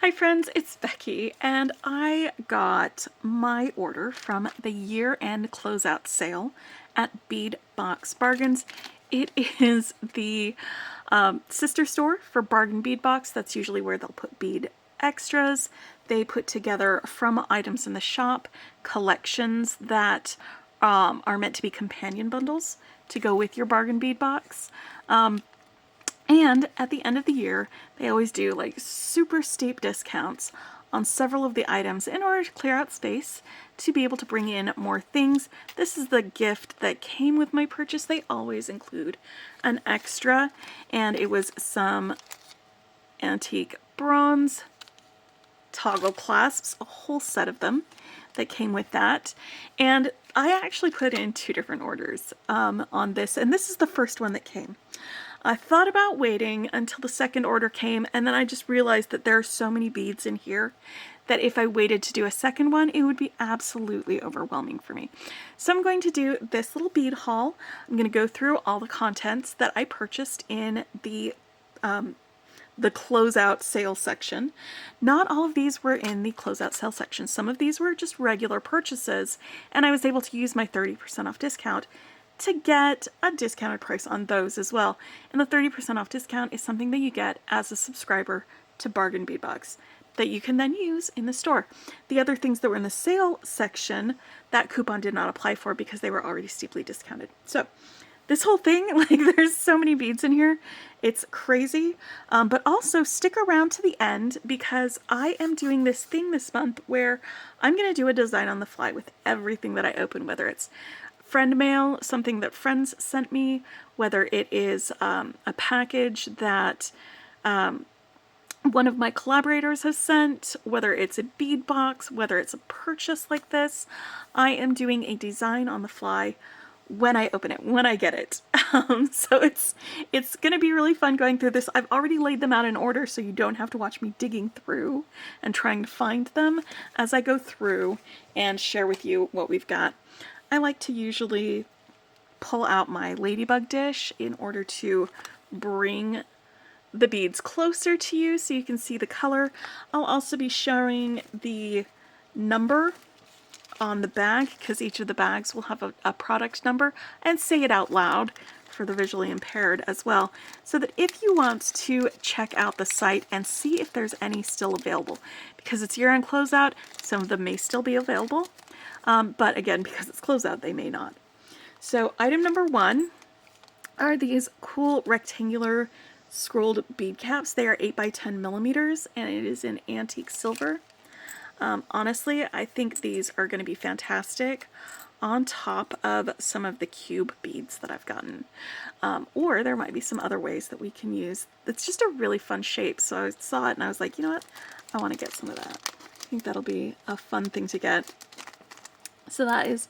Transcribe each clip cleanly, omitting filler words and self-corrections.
Hi friends, it's Becky, and I got my order from the year-end closeout sale at Bead Box Bargains. It is the sister store for Bargain Bead Box. That's usually where they'll put bead extras. They put together from items in the shop collections that are meant to be companion bundles to go with your Bargain Bead Box. And at the end of the year, they always do like super steep discounts on several of the items in order to clear out space to be able to bring in more things. This is the gift that came with my purchase. They always include an extra, and it was some antique bronze toggle clasps, a whole set of them that came with that. And I actually put in two different orders on this, and this is the first one that came. I thought about waiting until the second order came, and then I just realized that there are so many beads in here that if I waited to do a second one, it would be absolutely overwhelming for me. So I'm going to do this little bead haul. I'm going to go through all the contents that I purchased in the closeout sale section. Not all of these were in the closeout sale section. Some of these were just regular purchases, and I was able to use my 30% off discount to get a discounted price on those as well. And the 30% off discount is something that you get as a subscriber to Bargain Bead Box that you can then use in the store. The other things that were in the sale section, that coupon did not apply for because they were already steeply discounted. So this whole thing, like, there's so many beads in here, it's crazy. But also stick around to the end because I am doing this thing this month where I'm going to do a design on the fly with everything that I open, whether it's friend mail, something that friends sent me, whether it is a package that one of my collaborators has sent, whether it's a bead box, whether it's a purchase like this. I am doing a design on the fly when I open it, when I get it. So it's going to be really fun going through this. I've already laid them out in order so you don't have to watch me digging through and trying to find them as I go through and share with you what we've got. I like to usually pull out my ladybug dish in order to bring the beads closer to you so you can see the color. I'll also be showing the number on the bag because each of the bags will have a product number, and say it out loud for the visually impaired as well, so that if you want to check out the site and see if there's any still available, because it's year-end closeout, some of them may still be available. But again, because it's closeout, they may not. So item number one are these cool rectangular scrolled bead caps. They are 8 by 10 millimeters, and it is in antique silver. Honestly, I think these are going to be fantastic on top of some of the cube beads that I've gotten. Or there might be some other ways that we can use. It's just a really fun shape. So I saw it and I was like, you know what? I want to get some of that. I think that'll be a fun thing to get. So that is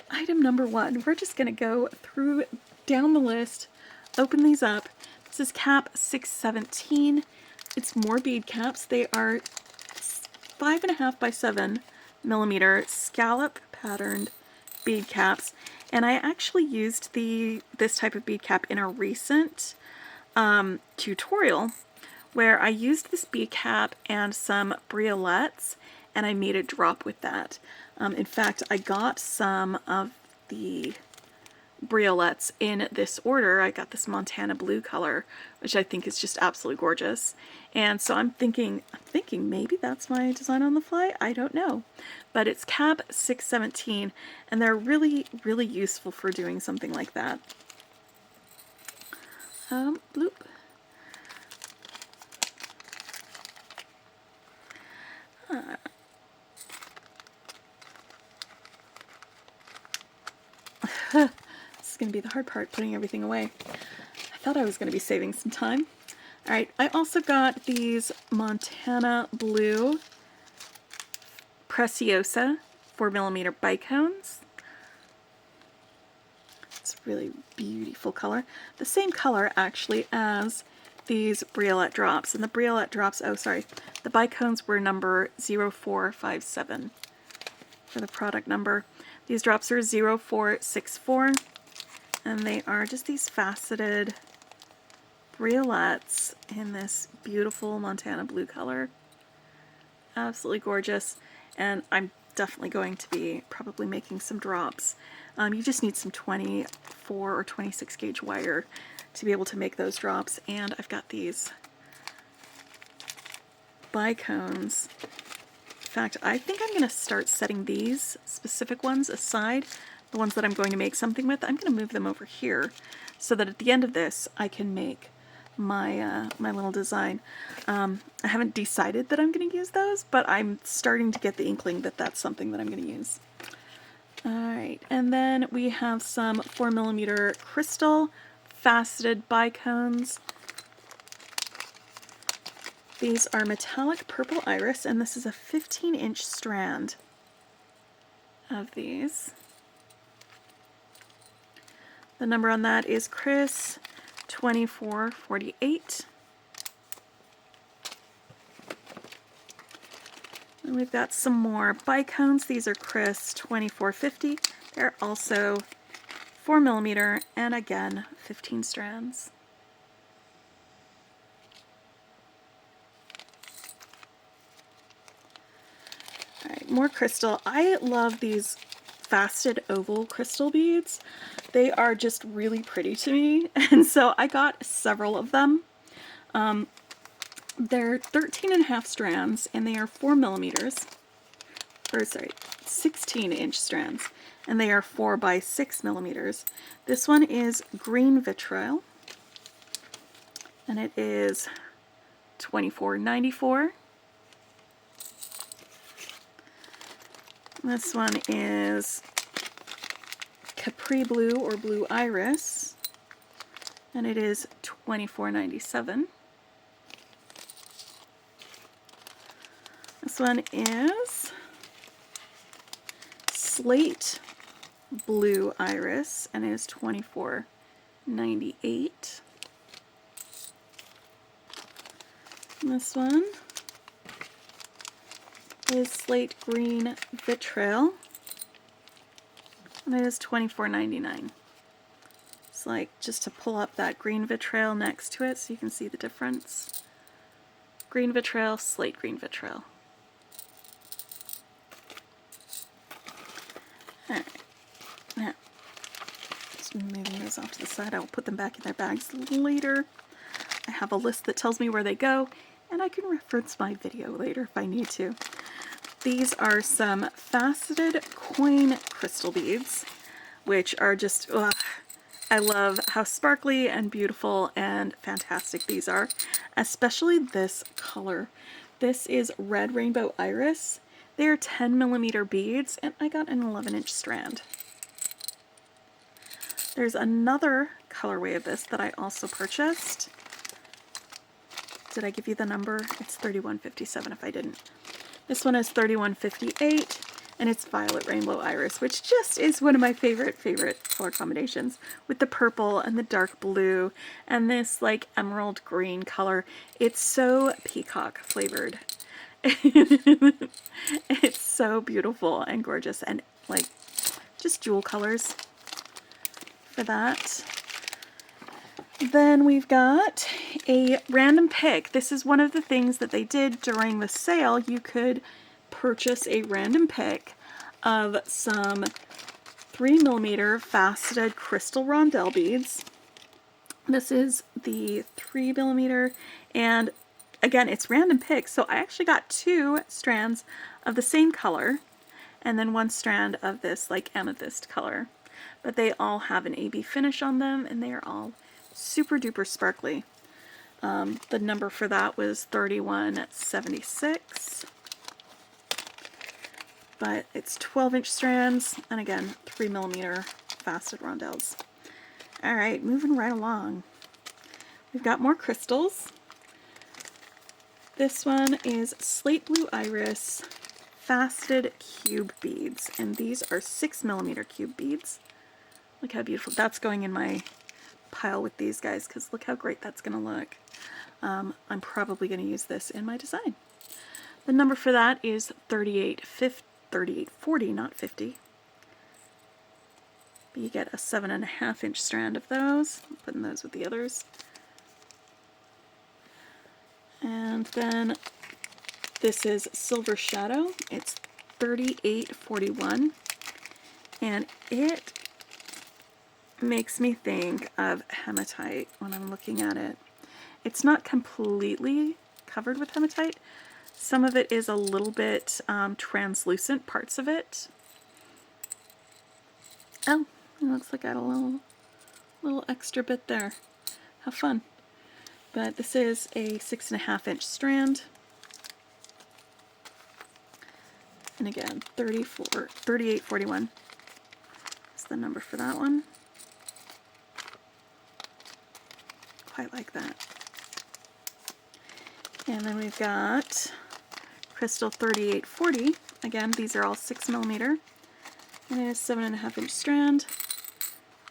item number one. We're just going to go through down the list, open these up. This is cap 617. It's more bead caps. They are 5.5 by 7 millimeter scallop patterned bead caps. And I actually used this type of bead cap in a recent tutorial where I used this bead cap and some briolettes, and I made a drop with that. In fact, I got some of the briolettes in this order. I got this Montana blue color, which I think is just absolutely gorgeous. And so I'm thinking maybe that's my design on the fly. I don't know. But it's cap 617, and they're really, really useful for doing something like that. Bloop. This is going to be the hard part, putting everything away. I thought I was going to be saving some time. Alright, I also got these Montana blue Preciosa 4mm bicones. It's a really beautiful color. The same color actually as these briolette drops. And the briolette drops, oh sorry, the bicones were number 0457 for the product number. These drops are 0464, and they are just these faceted briolettes in this beautiful Montana blue color. absolutely gorgeous, and I'm definitely going to be probably making some drops. You just need some 24 or 26 gauge wire to be able to make those drops, and I've got these bicones. In fact, I think I'm going to start setting these specific ones aside, the ones that I'm going to make something with. I'm going to move them over here so that at the end of this I can make my my little design. I haven't decided that I'm going to use those, but I'm starting to get the inkling that that's something that I'm going to use. Alright, and then we have some 4mm crystal faceted bicones. These are metallic purple iris, and this is a 15-inch strand of these. The number on that is Chris 2448. And we've got some more bicones. These are Chris 2450. They're also 4mm, and again 15 strands. Alright, more crystal. I love these faceted oval crystal beads. They are just really pretty to me, and so I got several of them. They're 13.5 strands, and they are 4mm, or sorry, 16-inch strands, and they are 4 by 6mm. This one is green vitriol, and it is $24.94. This one is Capri Blue or Blue Iris, and it is $24.97. This one is Slate Blue Iris, and it is $24.98. This one is Slate Green Vitriol, and it is $24.99. It's like just to pull up that green vitriol next to it so you can see the difference. Green vitriol, slate green vitriol. Alright, now, just moving those off to the side. I will put them back in their bags later. I have a list that tells me where they go, and I can reference my video later if I need to. These are some faceted coin crystal beads, which are just, ugh, I love how sparkly and beautiful and fantastic these are, especially this color. This is Red Rainbow Iris. They are 10mm beads, and I got an 11-inch strand. There's another colorway of this that I also purchased. Did I give you the number? It's $31.57 if I didn't. This one is $31.58, and it's Violet Rainbow Iris, which just is one of my favorite color combinations, with the purple and the dark blue and this like emerald green color. It's so peacock flavored. It's so beautiful and gorgeous, and like just jewel colors for that. Then we've got a random pick. This is one of the things that they did during the sale. You could purchase a random pick of some 3mm faceted crystal rondelle beads. This is the 3mm, and again, it's random pick, so I actually got 2 strands of the same color, and then 1 strand of this like amethyst color. But they all have an AB finish on them, and they are all super duper sparkly. The number for that was $31.76. But it's 12-inch strands, and again, 3mm faceted rondelles. Alright, moving right along. We've got more crystals. This one is Slate Blue Iris faceted cube beads, and these are 6mm cube beads. Look how beautiful. That's going in my pile with these guys, because look how great that's going to look. I'm probably going to use this in my design. The number for that is $38.40, not 50. But you get a 7.5-inch strand of those. I'm putting those with the others. And then This is Silver Shadow. It's $38.41, and it makes me think of hematite when I'm looking at it. It's not completely covered with hematite. Some of it is a little bit translucent, parts of it. Oh, it looks like I got a little extra bit there. How fun. But this is a 6.5-inch strand. And again, $38.41 is the number for that one. Quite like that. And then we've got crystal 3840. Again, these are all 6mm. And it is 7.5-inch strand.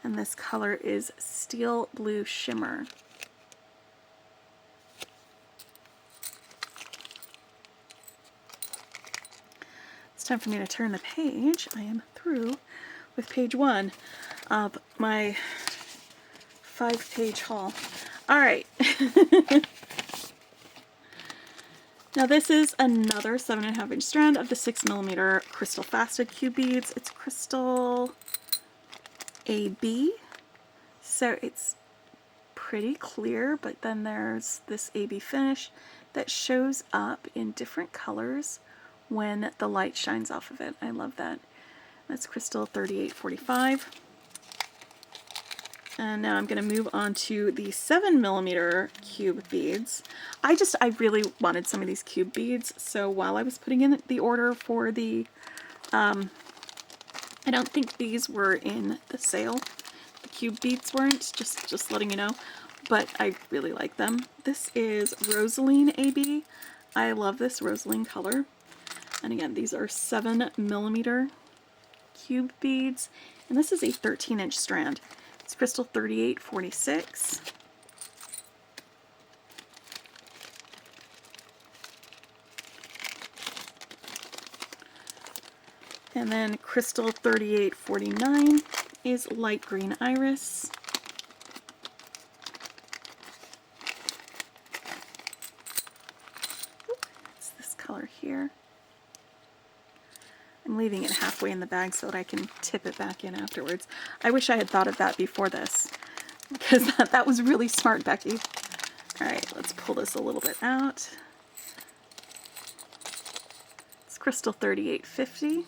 And this color is Steel Blue Shimmer. It's time for me to turn the page. I am through with page 1 of my 5-page haul. All right. Now this is another 7.5-inch strand of the 6mm crystal faceted cube beads. It's crystal AB, so it's pretty clear, but then there's this AB finish that shows up in different colors when the light shines off of it. I love that. That's crystal 3845. And now I'm going to move on to the 7mm cube beads. I really wanted some of these cube beads, so while I was putting in the order for the, I don't think these were in the sale. The cube beads weren't, just letting you know, but I really like them. This is Rosaline AB. I love this Rosaline color. And again, these are 7mm cube beads, and this is a 13-inch strand. It's crystal 3846. And then crystal 3849 is light green iris. It's this color here. I'm leaving it halfway in the bag so that I can tip it back in afterwards. I wish I had thought of that before this, because that was really smart, Becky. Alright, let's pull this a little bit out. It's crystal 3850,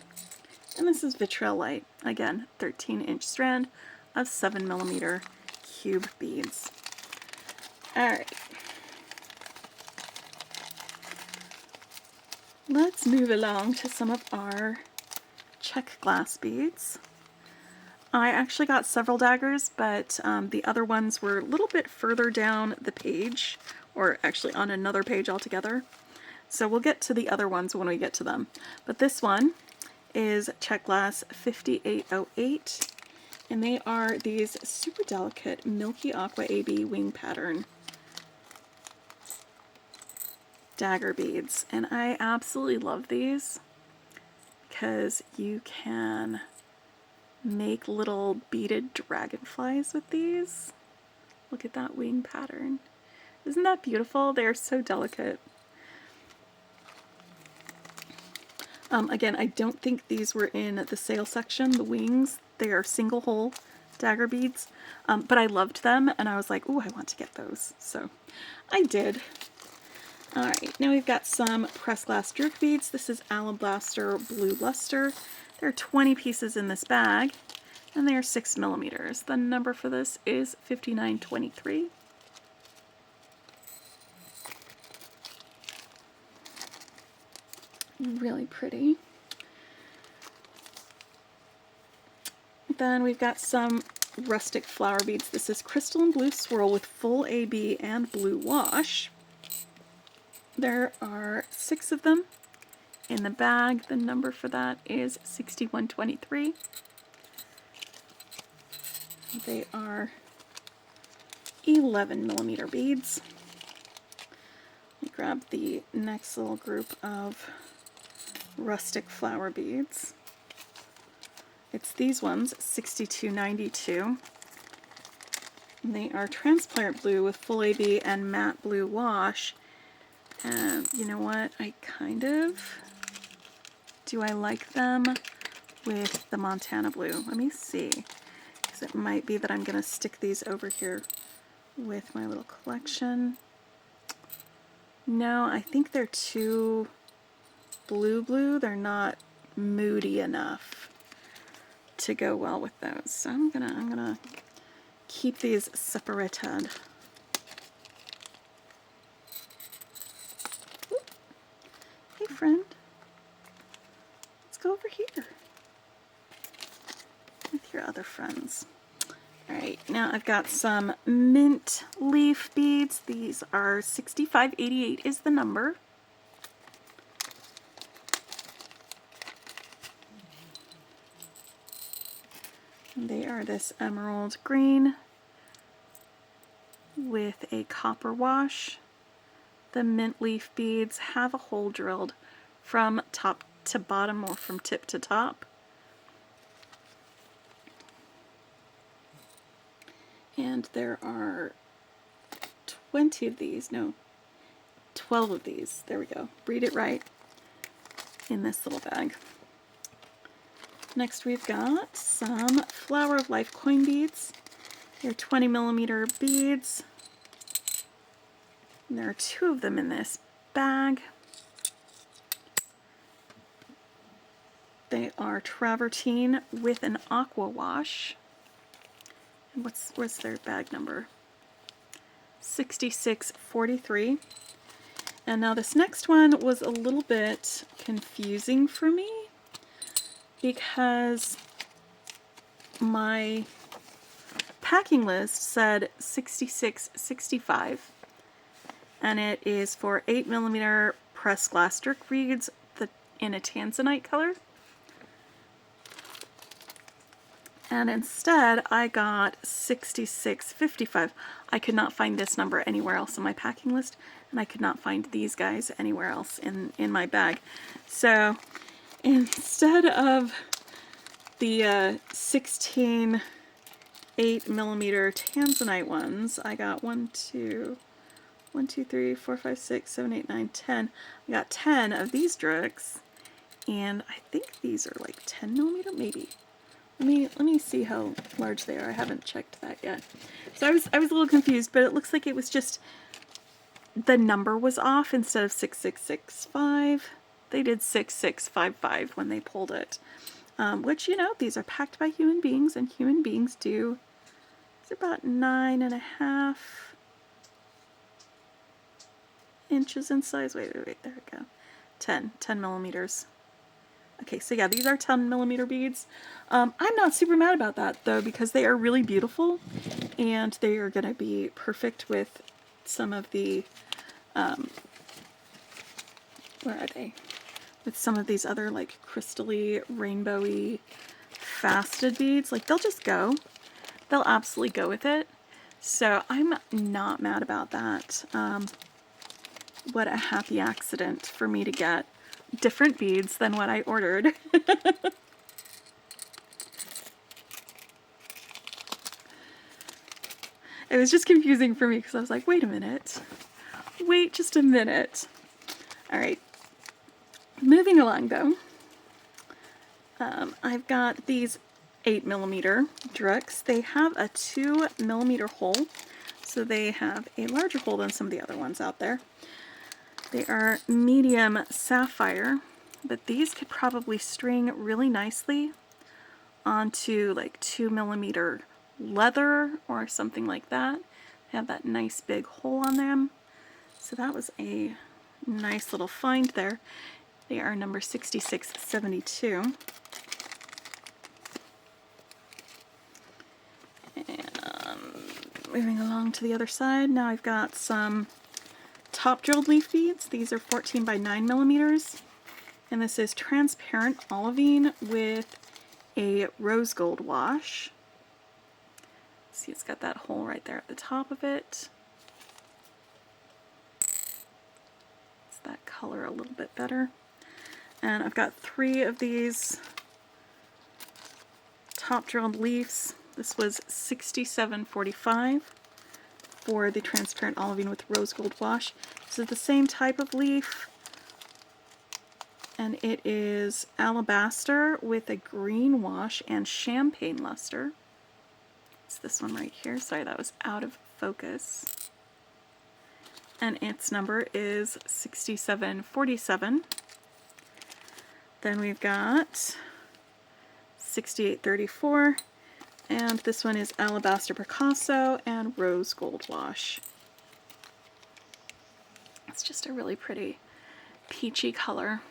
and this is Vitriol Light. Again, 13-inch strand of 7mm cube beads. Alright. Let's move along to some of our Czech glass beads. I actually got several daggers, but the other ones were a little bit further down the page, or actually on another page altogether. So we'll get to the other ones when we get to them. But this one is Czech glass 5808, and they are these super delicate Milky Aqua AB wing pattern dagger beads, and I absolutely love these because you can make little beaded dragonflies with these. Look at that wing pattern. Isn't that beautiful? They're so delicate. Again, I don't think these were in the sale section, the wings. They are single hole dagger beads, but I loved them and I was like, ooh, I want to get those. So I did. Alright, now we've got some pressed glass jerk beads. This is Alabaster Blue Luster. There are 20 pieces in this bag, and they are 6mm. The number for this is 5923. Really pretty. Then we've got some rustic flower beads. This is Crystal and Blue Swirl with full AB and blue wash. There are 6 of them in the bag. The number for that is 6123. They are 11mm beads. Let me grab the next little group of rustic flower beads. It's these ones, 6292. They are transparent blue with full AB and matte blue wash. And you know what? Do I like them with the Montana blue? Let me see. Because it might be that I'm going to stick these over here with my little collection. No, I think they're too blue. They're not moody enough to go well with those. So I'm gonna keep these separated. Ooh. Hey friend, let's go over here with your other friends. Alright, now I've got some mint leaf beads. These are 6588 is the number. They are this emerald green with a copper wash. The mint leaf beads have a hole drilled from top to bottom or from tip to top. And there are 20 of these, no, 12 of these. There we go. Read it right in this little bag. Next we've got some Flower of Life coin beads. They're 20 millimeter beads. And there are 2 of them in this bag. They are travertine with an aqua wash. And what's their bag number? 6643. And now this next one was a little bit confusing for me because my packing list said 6665 and it is for 8 millimeter pressed glass dirk beads in a tanzanite color. And instead I got 6655. I could not find this number anywhere else in my packing list, and I could not find these guys anywhere else in my bag. So instead of the 16 8 millimeter tanzanite ones, I got 1, 2, 3, 4, 5, 6, 7, 8, 9, 10. I got 10 of these dirks, and I think these are like 10 millimeter, maybe. Let me see how large they are. I haven't checked that yet. So I was a little confused, but it looks like it was just the number was off. Instead of 6665, they did 6655 when they pulled it. Which, you know, these are packed by human beings, and human beings do, it's about 9.5 inches in size. Wait, there we go. 10 millimeters. Okay, so yeah, these are 10 millimeter beads. I'm not super mad about that though, because they are really beautiful, and they are going to be perfect with some of the, where are they? With some of these other like crystally, rainbowy, faceted beads. Like, they'll just go. They'll absolutely go with it. So I'm not mad about that. What a happy accident for me to get different beads than what I ordered. It was just confusing for me because I was like, wait a minute. Wait just a minute. All right. Moving along though. I've got these 8 millimeter druks. They have a 2 millimeter hole, so they have a larger hole than some of the other ones out there. They are medium sapphire, but these could probably string really nicely onto like 2 millimeter leather or something like that. They have that nice big hole on them. So that was a nice little find there. They are number 6672. And moving along to the other side, now I've got some top drilled leaf beads. These are 14 by 9 millimeters. And this is transparent olivine with a rose gold wash. See, it's got that hole right there at the top of it. It's that color a little bit better. And I've got 3 of these top drilled leaves. This was $67.45. for the transparent olivine with rose gold wash. This is the same type of leaf, and it is alabaster with a green wash and champagne luster. It's this one right here. Sorry, that was out of focus. And its number is 6747. Then we've got 6834, and this one is Alabaster Picasso and Rose Gold Wash. It's just a really pretty peachy color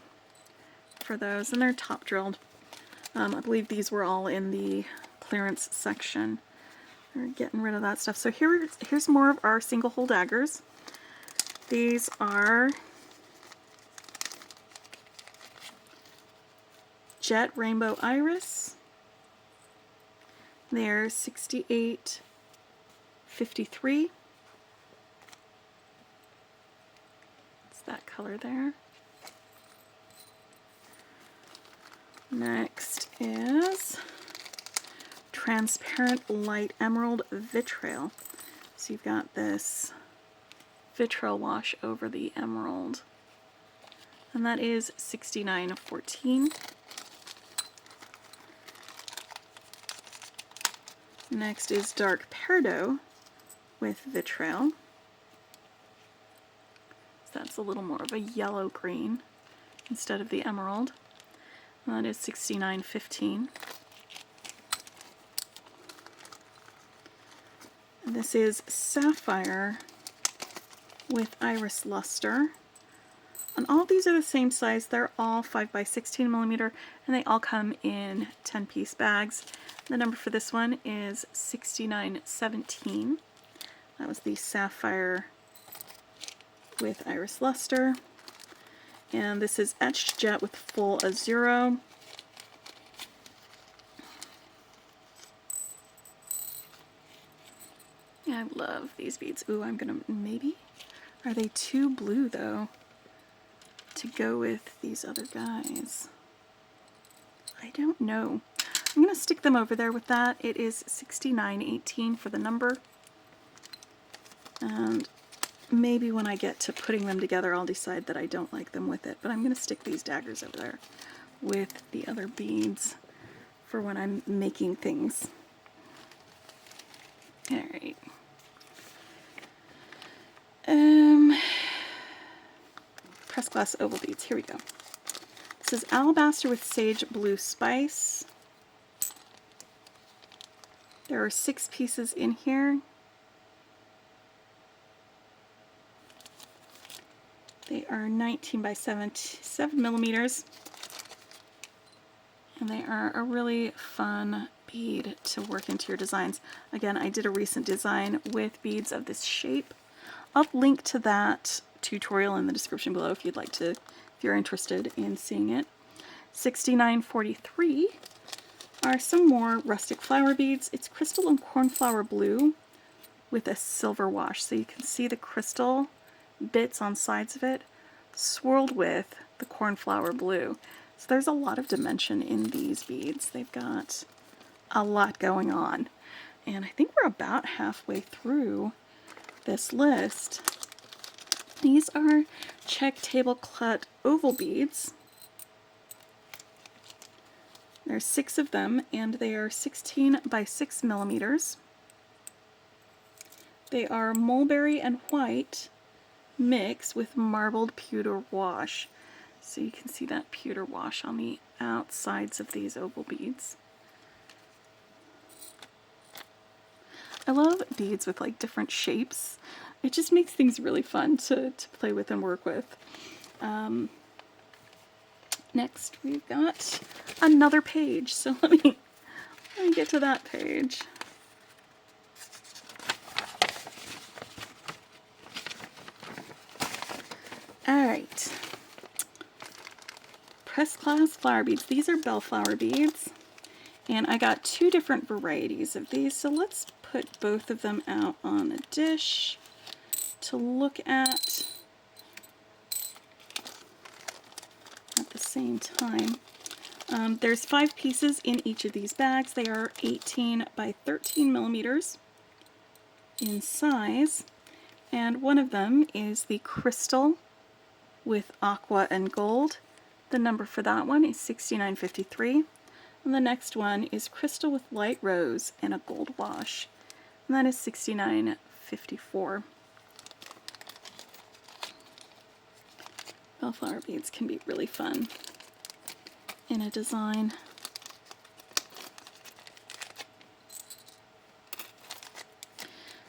for those, and they're top drilled. I believe these were all in the clearance section. We're getting rid of that stuff. So here's more of our single hole daggers. These are Jet Rainbow Iris. They're 6853. It's that color there. Next is Transparent Light Emerald Vitriol. So you've got this vitriol wash over the emerald, and that is 6914. Next is Dark Peridot with vitriol. So that's a little more of a yellow green instead of the emerald. And that is 6915. And this is Sapphire with Iris Luster. And all these are the same size. They're all 5x16 millimeter, and they all come in 10-piece bags. The number for this one is 6917. That was the Sapphire with Iris Luster. And this is Etched Jet with Full Azuro. Yeah, I love these beads. Ooh, I'm gonna maybe... Are they too blue, though, to go with these other guys? I don't know. I'm going to stick them over there with that. It is 6918 for the number. And maybe when I get to putting them together, I'll decide that I don't like them with it. But I'm going to stick these daggers over there with the other beads for when I'm making things. Alright. Pressed glass oval beads. Here we go. This is Alabaster with Sage Blue Spice. There are 6 pieces in here. They are 19 by 7 millimeters. And they are a really fun bead to work into your designs. Again, I did a recent design with beads of this shape. I'll link to that tutorial in the description below if you'd like to, if you're interested in seeing it. 6943 are some more rustic flower beads. It's crystal and cornflower blue with a silver wash. So you can see the crystal bits on sides of it swirled with the cornflower blue. So there's a lot of dimension in these beads. They've got a lot going on. And I think we're about halfway through this list. These are Czech table cut oval beads. There's 6 of them, and they are 16 by 6 millimeters. They are mulberry and white mix with marbled pewter wash. So you can see that pewter wash on the outsides of these oval beads. I love beads with like different shapes. It just makes things really fun to play with and work with. Next we've got another page. So let me get to that page. Alright. Pressed glass flower beads. These are bellflower beads. And I got 2 different varieties of these. So let's put both of them out on a dish to look at the same time. There's 5 pieces in each of these bags. They are 18 by 13 millimeters. in size, and one of them is the crystal with aqua and gold. The number for that one is 6953. And the next one is crystal with light rose and a gold wash, and that is 6954. Bellflower beads can be really fun in a design.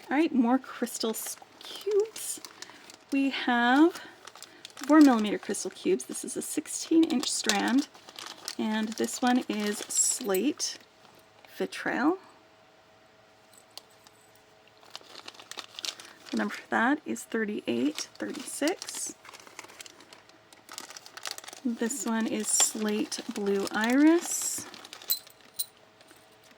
Alright, more crystal cubes. We have 4mm crystal cubes. This is a 16-inch strand, and this one is slate vitrail. The number for that is 3836. This one is slate blue iris.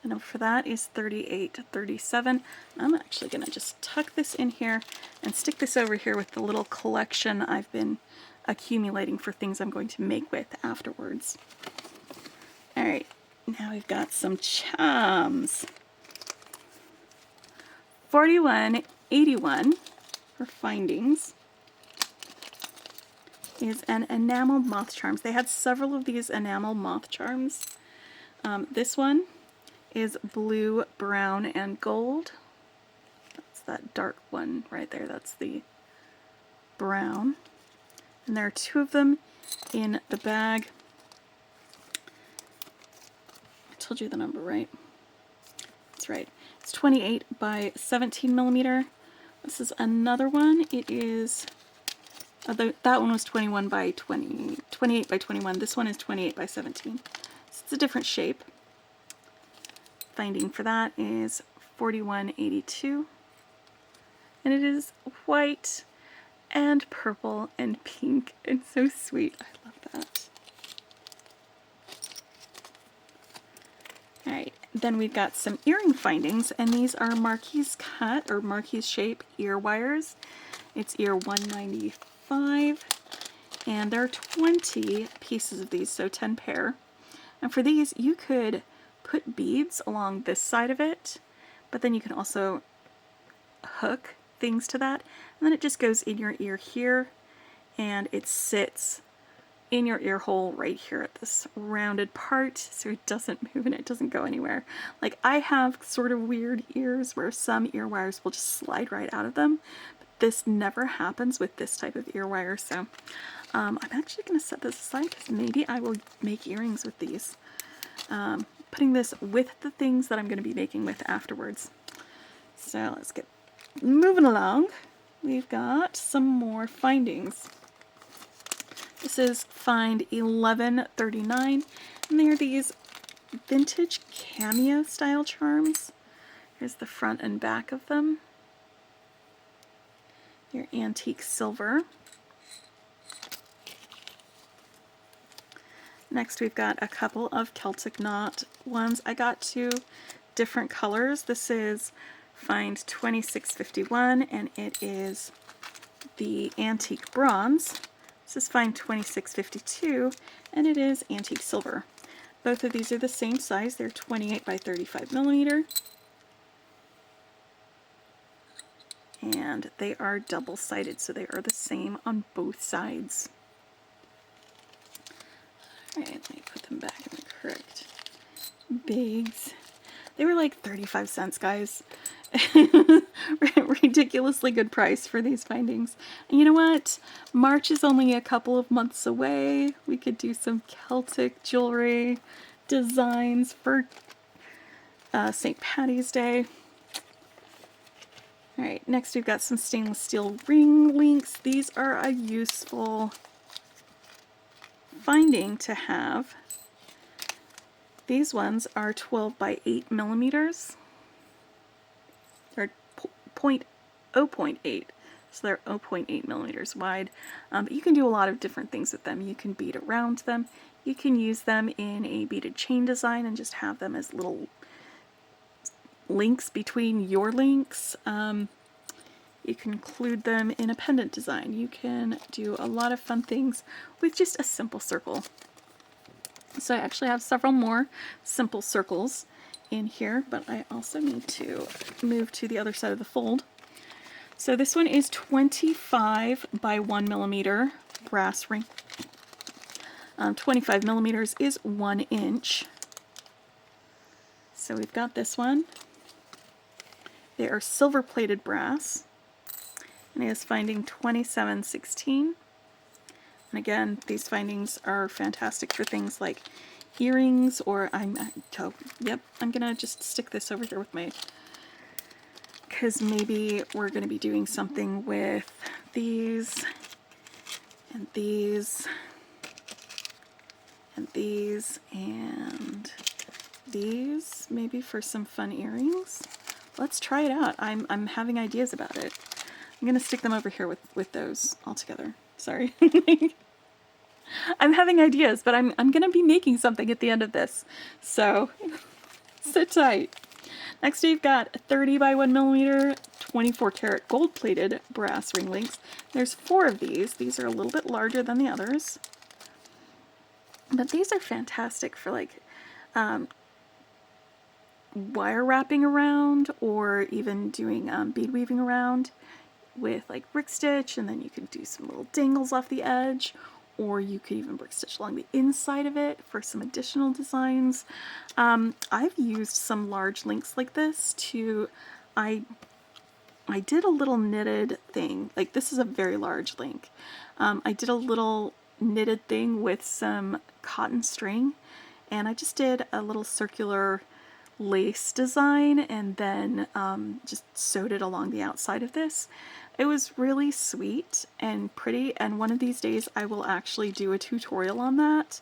The number for that is 3837. I'm actually going to just tuck this in here and stick this over here with the little collection I've been accumulating for things I'm going to make with afterwards. Alright, now we've got some charms. 4181 for findings is an enamel moth charms. They had several of these enamel moth charms. This one is blue, brown, and gold. That's that dark one right there. That's the brown. And there are two of them in the bag. I told you the number, right? That's right. It's 28 by 17 millimeter. This is another one. It is, that one was 28 by 21. This one is 28 by 17. So it's a different shape. Finding for that is 4182. And it is white and purple and pink and so sweet. I love that. Alright, then we've got some earring findings, and these are Marquise cut or Marquise shape ear wires. It's ear 195, and there are 20 pieces of these, so 10 pair. And for these, you could put beads along this side of it, but then you can also hook things to that, and then it just goes in your ear here, and it sits in your ear hole right here at this rounded part, so it doesn't move and it doesn't go anywhere. Like, I have sort of weird ears where some ear wires will just slide right out of them, but this never happens with this type of ear wire, so I'm actually going to set this aside because maybe I will make earrings with these. Putting this with the things that I'm going to be making with afterwards. So let's get moving along. We've got some more findings. This is find 1139, and they are these vintage cameo style charms. Here's the front and back of them. Your antique silver. Next we've got a couple of Celtic knot ones. I got two different colors. This is find 2651, and it is the antique bronze. This is find 2652, and it is antique silver. Both of these are the same size. They're 28 by 35 millimeter. And they are double-sided, so they are the same on both sides. Alright, let me put them back in the correct bags. They were like 35 cents, guys. Ridiculously good price for these findings. And you know what? March is only a couple of months away. We could do some Celtic jewelry designs for St. Patty's Day. Alright, next we've got some stainless steel ring links. These are a useful finding to have. These ones are 12 by 8 millimeters. They're 0.8, so they're 0.8 millimeters wide. But you can do a lot of different things with them. You can bead around them. You can use them in a beaded chain design and just have them as little links between your links. You can include them in a pendant design. You can do a lot of fun things with just a simple circle. So I actually have several more simple circles in here, but I also need to move to the other side of the fold. So this one is 25 by 1 millimeter brass ring. 25 millimeters is 1 inch. So we've got this one. They are silver plated brass, and it is finding 2716. And again, these findings are fantastic for things like earrings, or I'm gonna just stick this over here with my, because maybe we're gonna be doing something with these and these and these and these, maybe for some fun earrings. Let's try it out. I'm having ideas about it. I'm gonna stick them over here with those all together. Sorry. I'm having ideas, but I'm gonna be making something at the end of this. So sit tight. Next we've got 30 by 1 millimeter, 24 karat gold plated brass ring links. There's 4 of these. These are a little bit larger than the others. But these are fantastic for like wire wrapping around, or even doing bead weaving around with like brick stitch, and then you could do some little dangles off the edge, or you could even brick stitch along the inside of it for some additional designs. I've used some large links like this to, I did a little knitted thing, like this is a very large link. I did a little knitted thing with some cotton string, and I just did a little circular lace design, and then just sewed it along the outside of this. It was really sweet and pretty, and one of these days I will actually do a tutorial on that,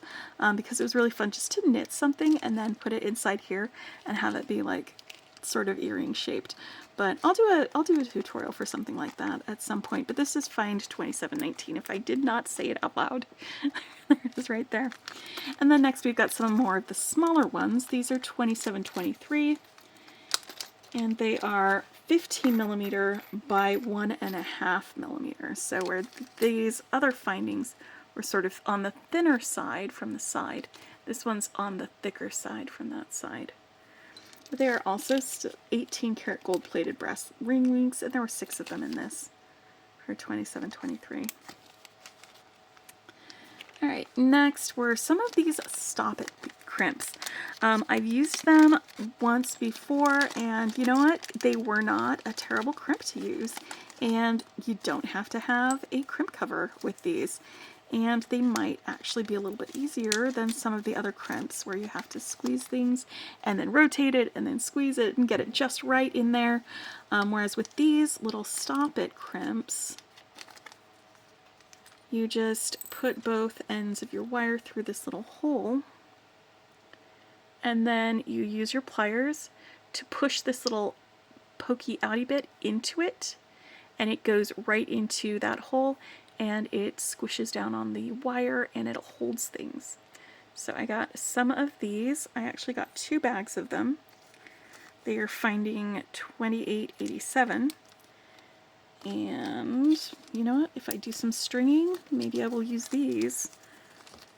because it was really fun just to knit something and then put it inside here and have it be like sort of earring shaped. But I'll do a tutorial for something like that at some point. But this is Find 2719 if I did not say it out loud. There it is right there. And then next we've got some more of the smaller ones. These are 2723, and they are 15 millimeter by 1.5 millimeter. So where these other findings were sort of on the thinner side from the side, this one's on the thicker side from that side. They are also 18 karat gold plated brass ring links, and there were 6 of them in this for 2723. Alright, next were some of these Stop It crimps. I've used them once before, and you know what? They were not a terrible crimp to use, and you don't have to have a crimp cover with these. And they might actually be a little bit easier than some of the other crimps where you have to squeeze things and then rotate it and then squeeze it and get it just right in there. Whereas with these little Stop It crimps, you just put both ends of your wire through this little hole, and then you use your pliers to push this little pokey outy bit into it, and it goes right into that hole, and it squishes down on the wire and it holds things. So I got some of these. I actually got 2 bags of them. They are finding 2887. And you know what? If I do some stringing, maybe I will use these,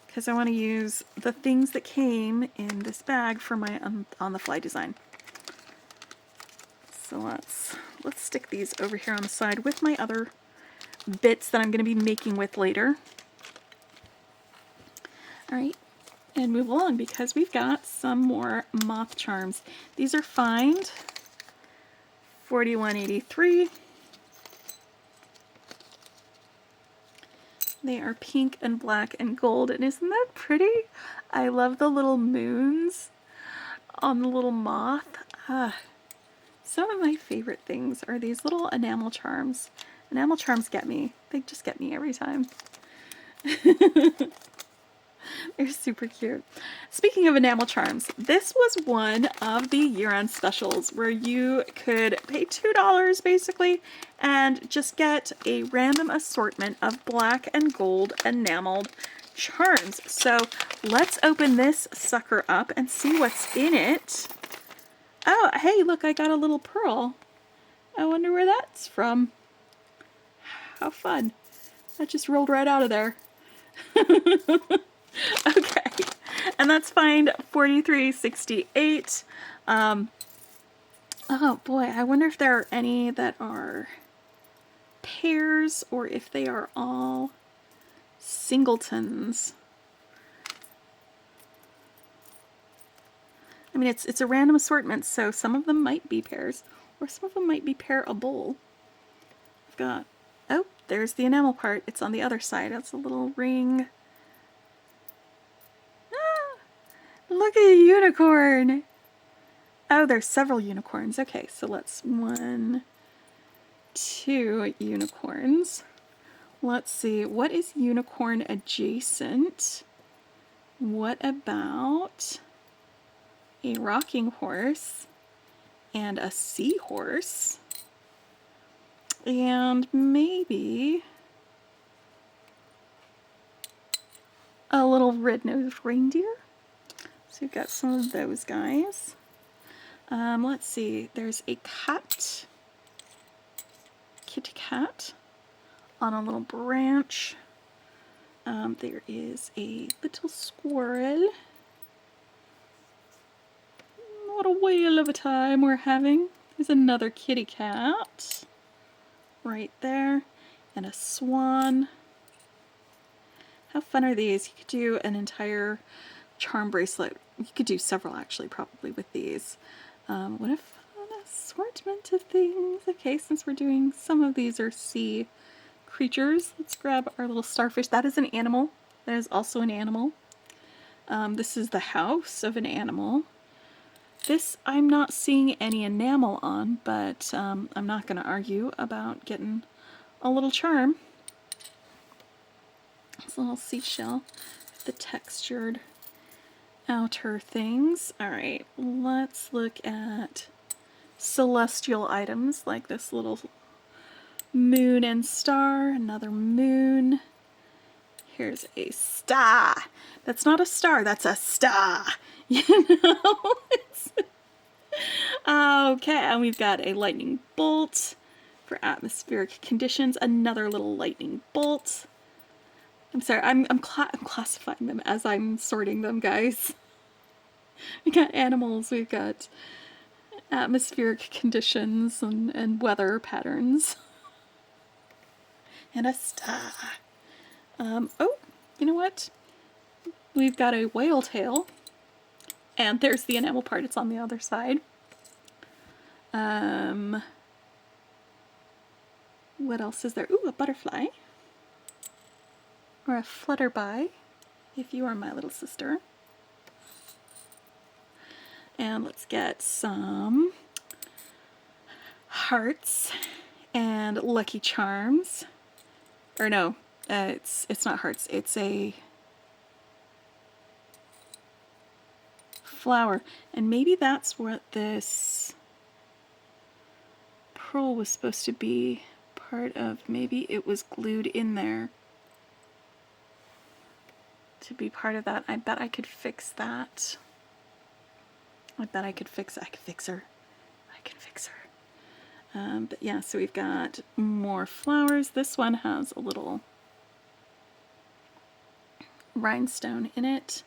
because I want to use the things that came in this bag for my on the fly design. So let's stick these over here on the side with my other bits that I'm going to be making with later. Alright, and move along because we've got some more moth charms. These are Find 4183. They are pink and black and gold, and isn't that pretty? I love the little moons on the little moth. Some of my favorite things are these little enamel charms. Enamel charms get me. They just get me every time. They're super cute. Speaking of enamel charms, this was one of the year-end specials where you could pay $2 basically and just get a random assortment of black and gold enameled charms. So let's open this sucker up and see what's in it. Oh, hey, look, I got a little pearl. I wonder where that's from. How fun. That just rolled right out of there. Okay, and that's Find 4368. Oh boy, I wonder if there are any that are pairs or if they are all singletons. I mean, it's a random assortment, so some of them might be pairs, or some of them might be pairable. I've got, oh, there's the enamel part. It's on the other side. That's a little ring. Ah, look at a unicorn. Oh, there's several unicorns. Okay, so let's 1, 2 unicorns. Let's see, what is unicorn adjacent? What about a rocking horse and a seahorse? And maybe a little red-nosed reindeer. So we've got some of those guys. Let's see, there's a cat, kitty cat, on a little branch. There is a little squirrel. What a whale of a time we're having. There's another kitty cat right there, and a swan. How fun are these? You could do an entire charm bracelet. You could do several actually, probably, with these. What a fun assortment of things. Okay, since we're doing, some of these are sea creatures, let's grab our little starfish. That is an animal. That is also an animal. This is the house of an animal. This I'm not seeing any enamel on, but I'm not going to argue about getting a little charm. This little seashell, the textured outer things. Alright, let's look at celestial items like this little moon and star, another moon. Here's a star. That's not a star, that's a star. You know? Okay, and we've got a lightning bolt for atmospheric conditions. Another little lightning bolt. I'm sorry, I'm classifying them as I'm sorting them, guys. We got animals, we've got atmospheric conditions and weather patterns. And a star. Oh, you know what? We've got a whale tail. And there's the enamel part, it's on the other side. What else is there? Ooh, a butterfly. Or a flutterby, if you are my little sister. And let's get some hearts and lucky charms. Or no, it's not hearts, it's a flower. And maybe that's what this pearl was supposed to be part of. Maybe it was glued in there to be part of that. I bet I could fix that. I bet I could fix her. I can fix her. But yeah, so we've got more flowers. This one has a little rhinestone in it.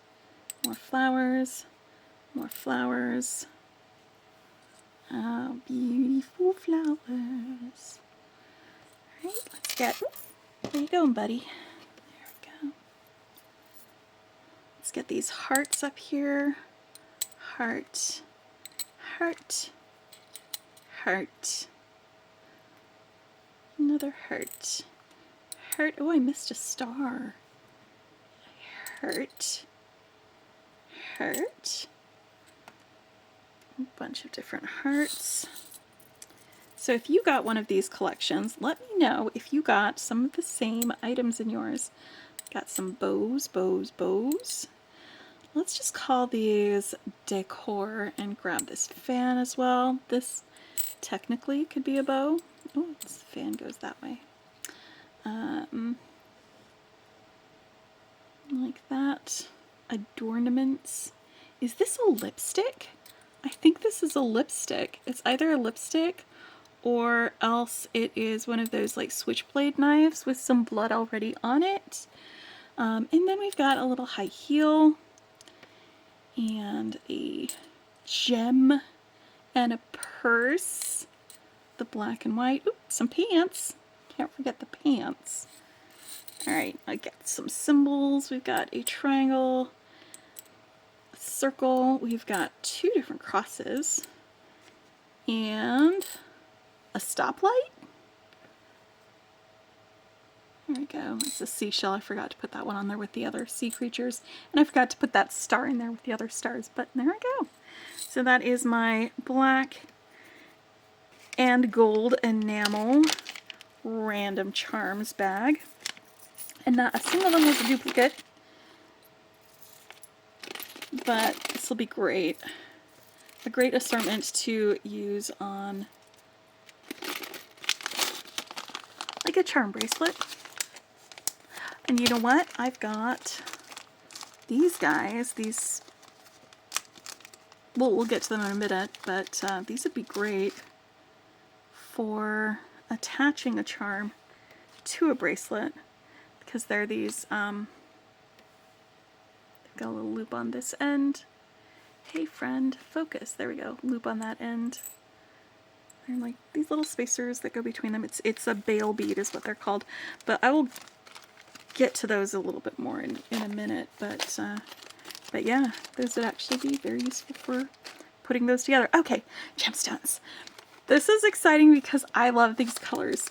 More flowers. More flowers. Oh, beautiful flowers. Alright, let's get, where you going, buddy? There we go. Let's get these hearts up here. Heart, heart, heart. Another heart. Heart, oh, I missed a star. Heart, heart. A bunch of different hearts. So if you got one of these collections, let me know if you got some of the same items in yours. Got some bows, bows, bows. Let's just call these decor and grab this fan as well. This technically could be a bow. Oh, this fan goes that way. Like that. Adornaments. Is this a lipstick? I think this is a lipstick. It's either a lipstick or else it is one of those like switchblade knives with some blood already on it. And then we've got a little high heel and a gem and a purse. The black and white. Ooh, some pants. Can't forget the pants. Alright, I got some symbols. We've got a triangle, a circle. We've got 2 different crosses. And a stoplight. There we go. It's a seashell. I forgot to put that one on there with the other sea creatures. And I forgot to put that star in there with the other stars. But there I go. So that is my black and gold enamel random charms bag. And not a single one was a duplicate. But this will be great. A great assortment to use on like a charm bracelet. And you know what? I've got these guys, we'll get to them in a minute, but these would be great for attaching a charm to a bracelet, because they're these, they've got a little loop on this end. Hey friend, focus. There we go. Loop on that end. They're like these little spacers that go between them. It's a bail bead is what they're called, but I will get to those a little bit more in a minute, but yeah, those would actually be very useful for putting those together. Okay, gemstones. This is exciting because I love these colors.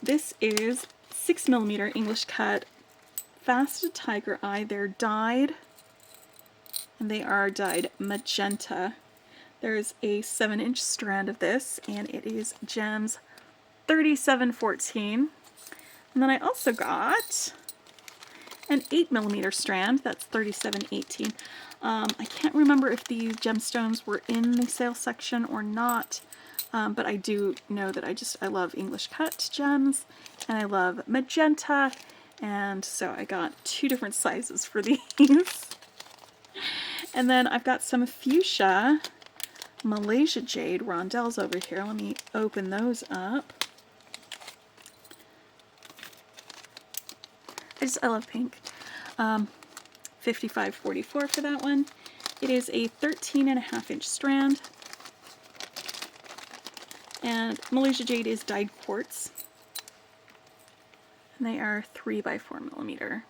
This is 6mm English cut faceted tiger eye. They're dyed, and they are dyed magenta. There's a 7-inch strand of this, and it is gems 3714. And then I also got an 8mm strand, that's 3718. I can't remember if the gemstones were in the sale section or not, but I do know that I love English cut gems, and I love magenta, and so I got 2 different sizes for these. And then I've got some fuchsia Malaysia jade rondelles over here. Let me open those up. I love pink. 5544 for that one. It is a 13.5-inch strand. And Malaysia jade is dyed quartz. And they are 3x4mm.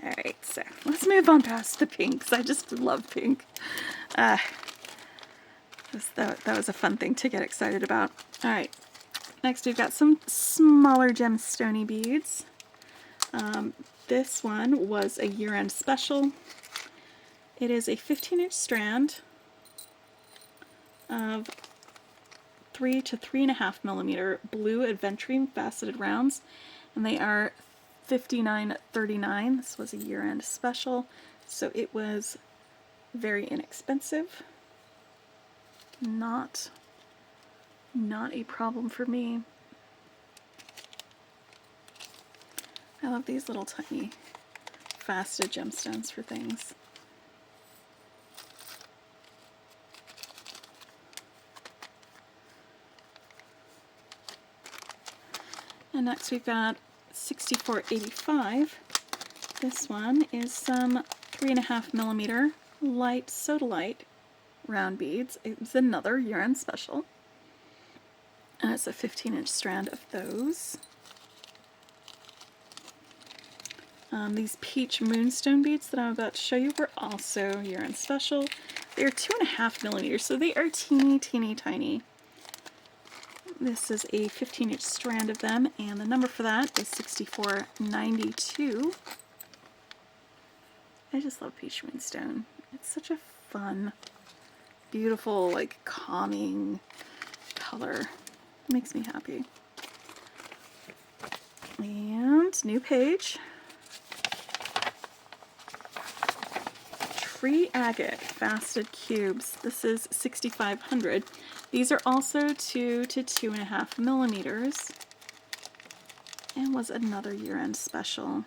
Alright, so let's move on past the pinks. I just love pink. That was a fun thing to get excited about. Alright. Next we've got some smaller gemstone beads. This one was a year-end special. It is a 15-inch strand of 3 to 3.5mm blue adventuring faceted rounds, and they are $59.39. This was a year-end special, so it was very inexpensive. Not a problem for me. I love these little tiny faceted gemstones for things. And next we've got 6485. This one is some 3.5mm light sodalite round beads. It's another year-end special. And it's a 15-inch strand of those. These peach moonstone beads that I'm about to show you were also year-end special. They're 2.5mm, so they are teeny, teeny, tiny. This is a 15-inch strand of them, and the number for that is 6492. I just love peach moonstone. It's such a fun, beautiful, like calming color. It makes me happy. And new page. Tree agate faceted cubes. This is 6500. These are also 2 to 2.5mm, and was another year-end special.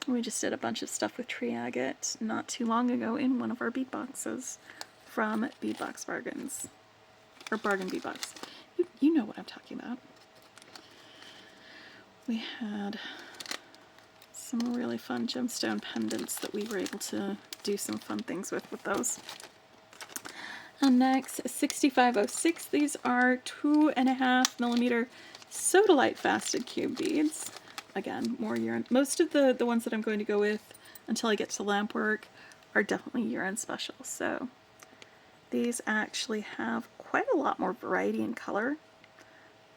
We just did a bunch of stuff with tree agate not too long ago in one of our bead boxes from Bead Box Bargains, or Bargain Bead Box. You know what I'm talking about. We had some really fun gemstone pendants that we were able to do some fun things with those. And next, 6506. These are 2.5mm sodalite faceted cube beads. Again, more year-end. Most of the ones that I'm going to go with until I get to Lampwork are definitely year-end special. So these actually have quite a lot more variety in color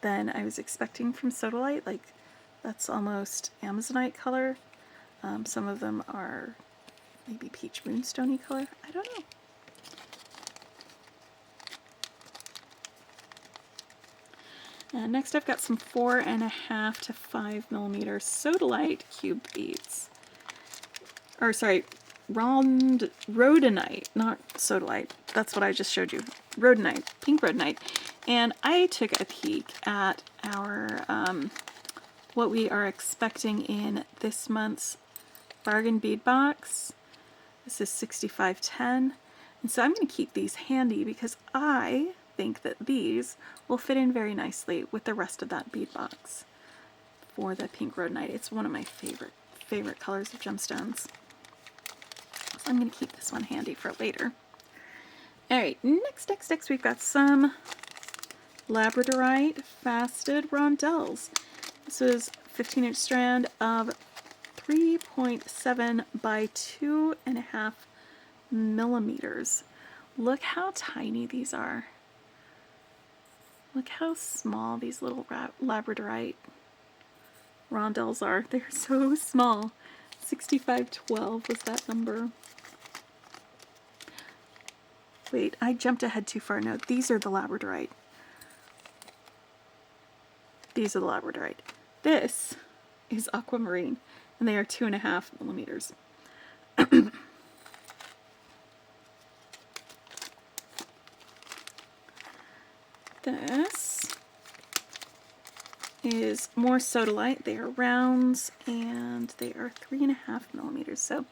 than I was expecting from sodalite. Like, that's almost Amazonite color. Some of them are maybe peach moonstone-y color. I don't know. And next I've got some 4.5 to 5mm sodalite cube beads. Or sorry, rhodonite, not sodalite. That's what I just showed you. Rhodonite, pink rhodonite. And I took a peek at our what we are expecting in this month's bargain bead box. This is 6510. And so I'm going to keep these handy because I think that these will fit in very nicely with the rest of that bead box for the pink rhodonite. It's one of my favorite colors of gemstones. So I'm going to keep this one handy for later. Alright, next we've got some Labradorite faceted rondelles. This is 15-inch strand of 3.7 by 2.5mm. Look how tiny these are. Look how small these little Labradorite rondelles are. They're so small. 6512 was that number. Wait, I jumped ahead too far. No, these are the Labradorite. These are the Labradorite. This is aquamarine, and they are 2.5mm. This is more sodalite. They are rounds, and they are 3.5mm. So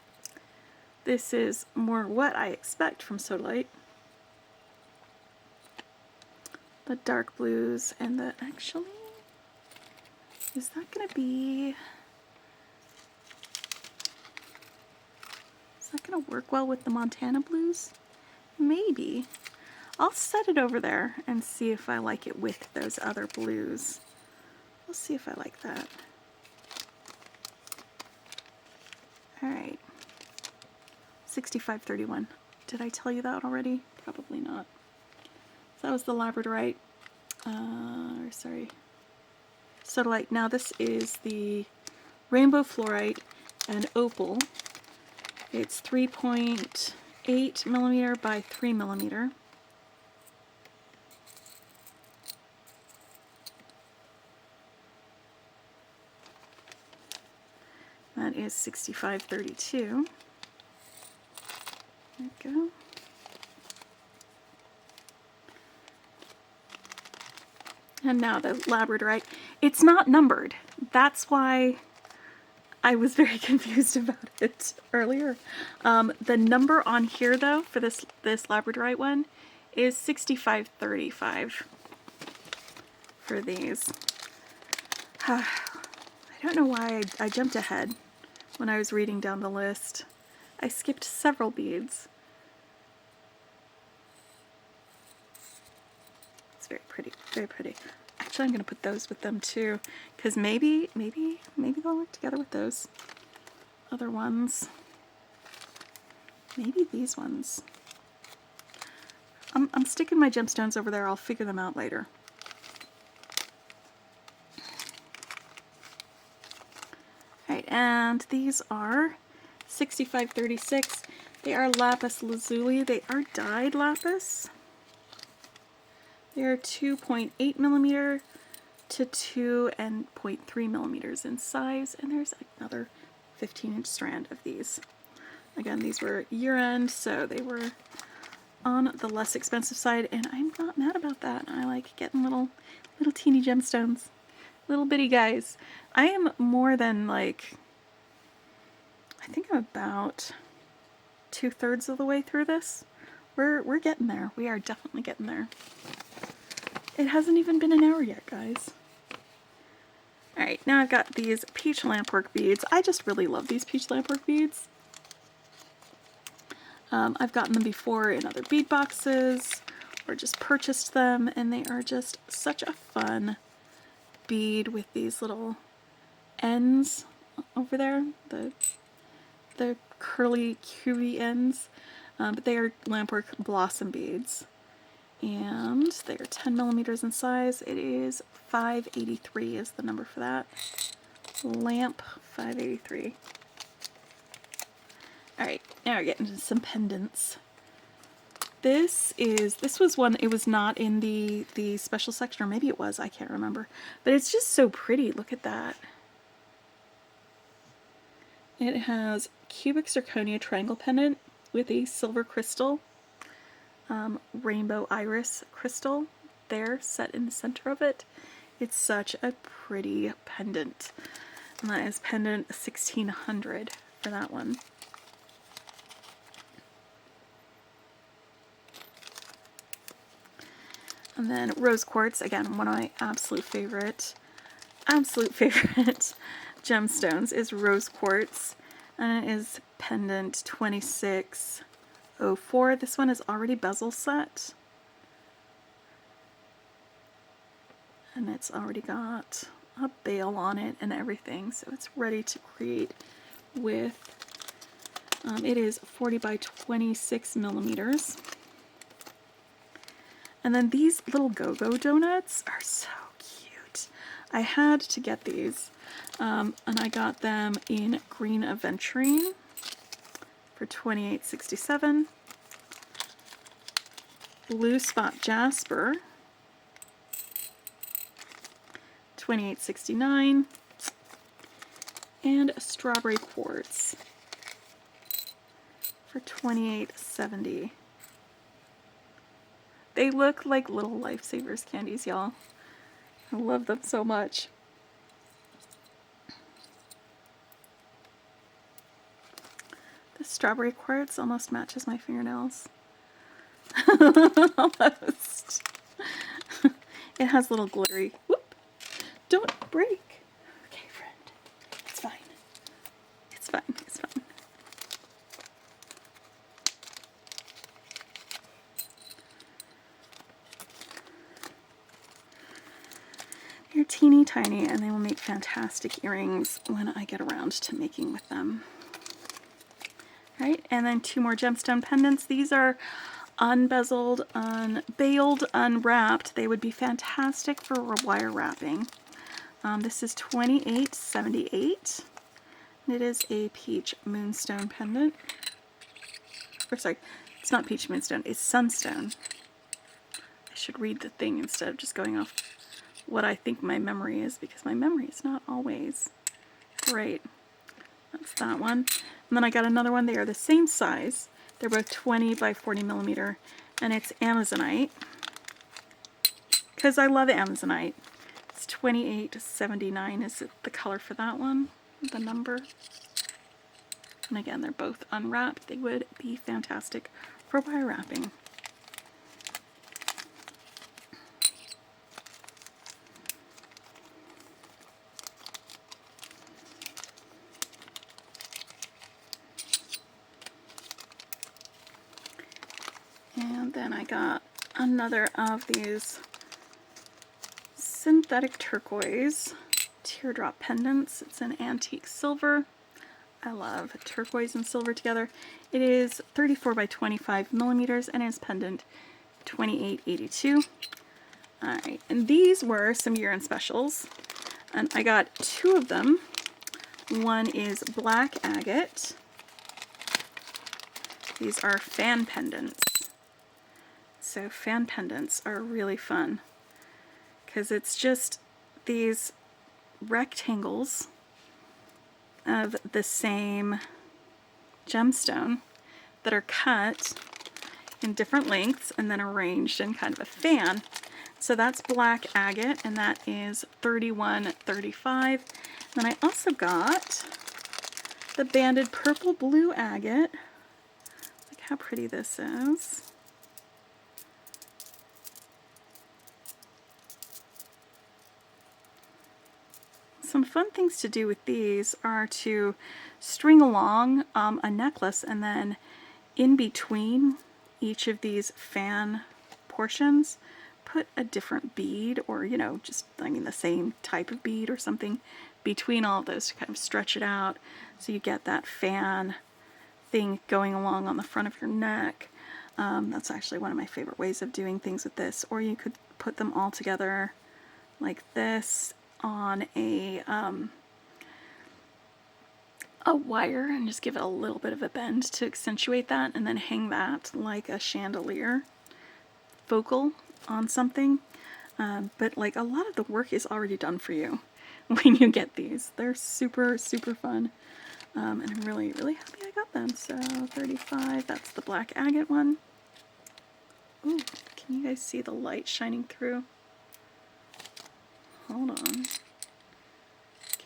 this is more what I expect from sodalite. The dark blues and the, actually, is that going to be, is that going to work well with the Montana blues? Maybe. I'll set it over there and see if I like it with those other blues. We'll see if I like that. Alright. 6531. Did I tell you that already? Probably not. So that was the Labradorite. Sorry. Sodalite. Now this is the Rainbow Fluorite and Opal. It's 3.8mm by 3mm. That is 6532. There we go. And now the Labradorite. It's not numbered. That's why I was very confused about it earlier. The number on here, though, for this Labradorite one is 6535 for these. I don't know why I jumped ahead when I was reading down the list. I skipped several beads. It's very pretty, very pretty. Actually, I'm going to put those with them too, because maybe they'll work together with those other ones. Maybe these ones. I'm sticking my gemstones over there. I'll figure them out later. Alright, and these are 6536. They are lapis lazuli. They are dyed lapis. They are 2.8mm to 2.3mm in size, and there's another 15-inch strand of these. Again, these were year-end, so they were on the less expensive side, and I'm not mad about that. I like getting little teeny gemstones, little bitty guys. I am more than like, I think I'm about 2/3 of the way through this. We're getting there. We are definitely getting there. It hasn't even been an hour yet, guys. Alright. Alright, now I've got these peach lampwork beads. I just really love these peach lampwork beads. I've gotten them before in other bead boxes or just purchased them, and they are just such a fun bead with these little ends over there, the curly cubey ends, but they are Lampwork blossom beads, and they are 10 millimeters in size. It is 583 is the number for that. Lamp 583. Alright, now we're getting into some pendants. This was one, it was not in the special section, or maybe it was, I can't remember. But it's just so pretty, look at that. It has cubic zirconia triangle pendant with a silver crystal, rainbow iris crystal there set in the center of it. It's such a pretty pendant. And that is pendant 1600 for that one. And then rose quartz, again, one of my absolute favorite gemstones is rose quartz, and it is pendant 2604. This one is already bezel set, and it's already got a bail on it and everything, so it's ready to create with. It is 40 by 26 millimeters. And then these little go-go donuts are so cute. I had to get these, and I got them in green aventurine for $28.67. Blue spot jasper, $28.69. And strawberry quartz for $28.70. They look like little Lifesavers candies, y'all. I love them so much. The strawberry quartz almost matches my fingernails. Almost. It has little glittery. Whoop! Don't break. Okay, friend. It's fine. It's fine. It's fine. They're teeny tiny, and they will make fantastic earrings when I get around to making with them. Right, and then two more gemstone pendants. These are unbezeled, unbailed, unwrapped. They would be fantastic for wire wrapping. This is $28.78. It is a peach moonstone pendant. Or sorry, it's not peach moonstone, it's sunstone. I should read the thing instead of just going off what I think my memory is, because my memory is not always great. That's that one. And then I got another one. They are the same size. They're both 20 by 40 millimeter, and it's Amazonite, because I love Amazonite. It's $28.79 is the color for that one, the number. And again, they're both unwrapped. They would be fantastic for wire wrapping. And then I got another of these synthetic turquoise teardrop pendants. It's an antique silver. I love turquoise and silver together. It is 34 by 25 millimeters, and it's pendant $28.82. Alright, and these were some year-end specials, and I got two of them. One is black agate. These are fan pendants. So fan pendants are really fun, because it's just these rectangles of the same gemstone that are cut in different lengths and then arranged in kind of a fan. So that's black agate, and that is $31.35. Then I also got the banded purple blue agate. Look how pretty this is. some fun things to do with these are to string along a necklace, and then in between each of these fan portions, put a different bead, or, you know, just, I mean, the same type of bead or something between all of those to kind of stretch it out so you get that fan thing going along on the front of your neck. That's actually one of my favorite ways of doing things with this. Or you could put them all together like this on a wire and just give it a little bit of a bend to accentuate that, and then hang that like a chandelier focal on something. But like, a lot of the work is already done for you when you get these. They're super, super fun. And I'm really, really happy I got them. So 35, that's the black agate one. Ooh, can you guys see the light shining through? Hold on. Can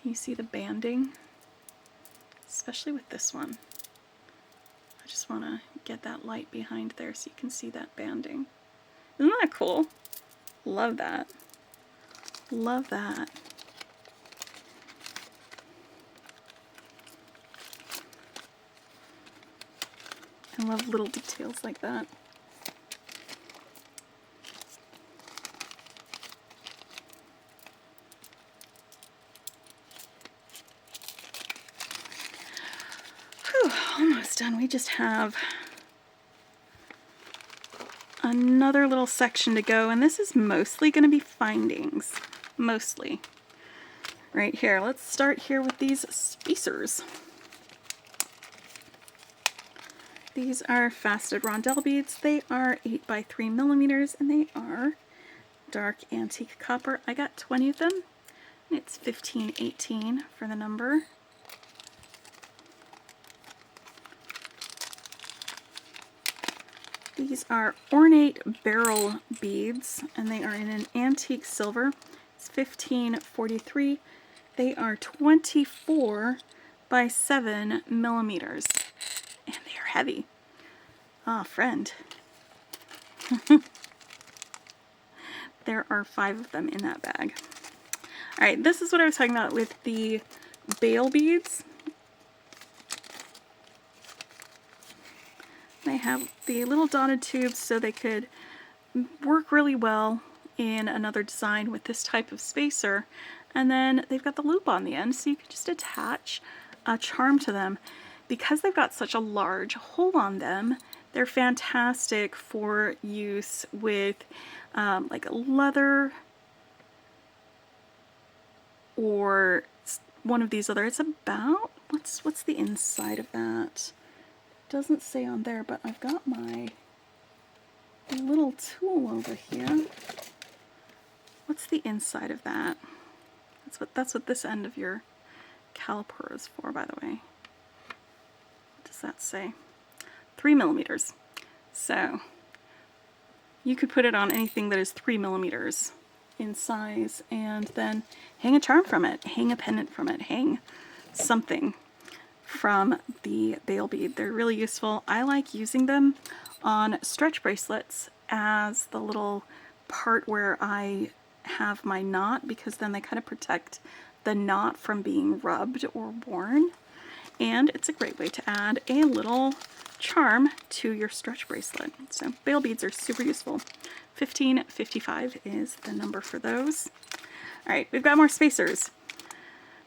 you see the banding? Especially with this one. I just want to get that light behind there so you can see that banding. Isn't that cool? Love that. Love that. I love little details like that. Whew, almost done. We just have another little section to go, and this is mostly going to be findings. Mostly. Right here. Let's start here with these spacers. These are faceted rondelle beads. They are 8 by 3 millimeters, and they are dark antique copper. I got 20 of them, and it's $15.18 for the number. These are ornate beryl beads, and they are in an antique silver. It's $15.43. They are 24 by 7 millimeters. And they are heavy. Ah, friend. There are 5 of them in that bag. Alright, this is what I was talking about with the bail beads. They have the little dotted tubes so they could work really well in another design with this type of spacer. And then they've got the loop on the end so you can just attach a charm to them. Because they've got such a large hole on them, they're fantastic for use with like a leather or one of these other. It's about, what's the inside of that? It doesn't say on there, but I've got my little tool over here. What's the inside of that? That's what this end of your caliper is for, by the way. Does that say? 3 millimeters. So you could put it on anything that is 3 millimeters in size, and then hang a charm from it, hang a pendant from it, hang something from the bail bead. They're really useful. I like using them on stretch bracelets as the little part where I have my knot, because then they kind of protect the knot from being rubbed or worn. And it's a great way to add a little charm to your stretch bracelet. So bail beads are super useful. $15.55 is the number for those. All right, we've got more spacers.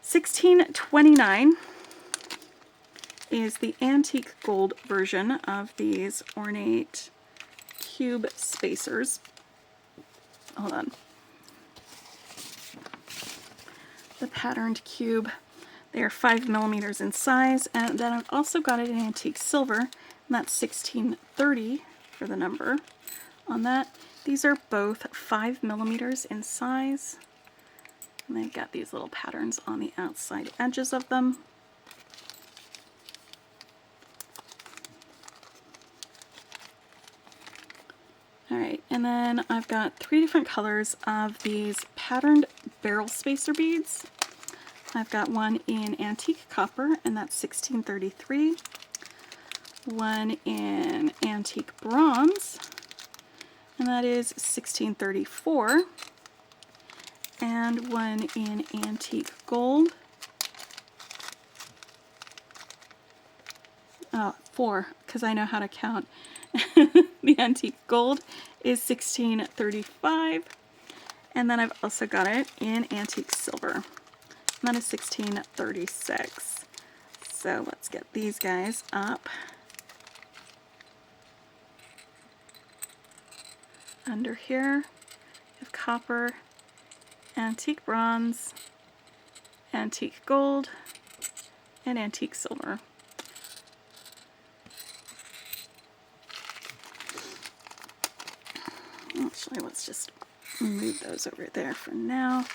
$16.29 is the antique gold version of these ornate cube spacers. Hold on. The patterned cube. They are 5 millimeters in size, and then I've also got it in antique silver, and that's $16.30 for the number on that. These are both 5 millimeters in size, and they've got these little patterns on the outside edges of them. Alright, and then I've got 3 different colors of these patterned barrel spacer beads. I've got one in antique copper, and that's $16.33. One in antique bronze, and that is $16.34. and one in antique gold. Oh, 4, because I know how to count. The antique gold is $16.35, and then I've also got it in antique silver, and that is $16.36. So let's get these guys up. Under here, we have copper, antique bronze, antique gold, and antique silver. Actually, let's just move those over there for now.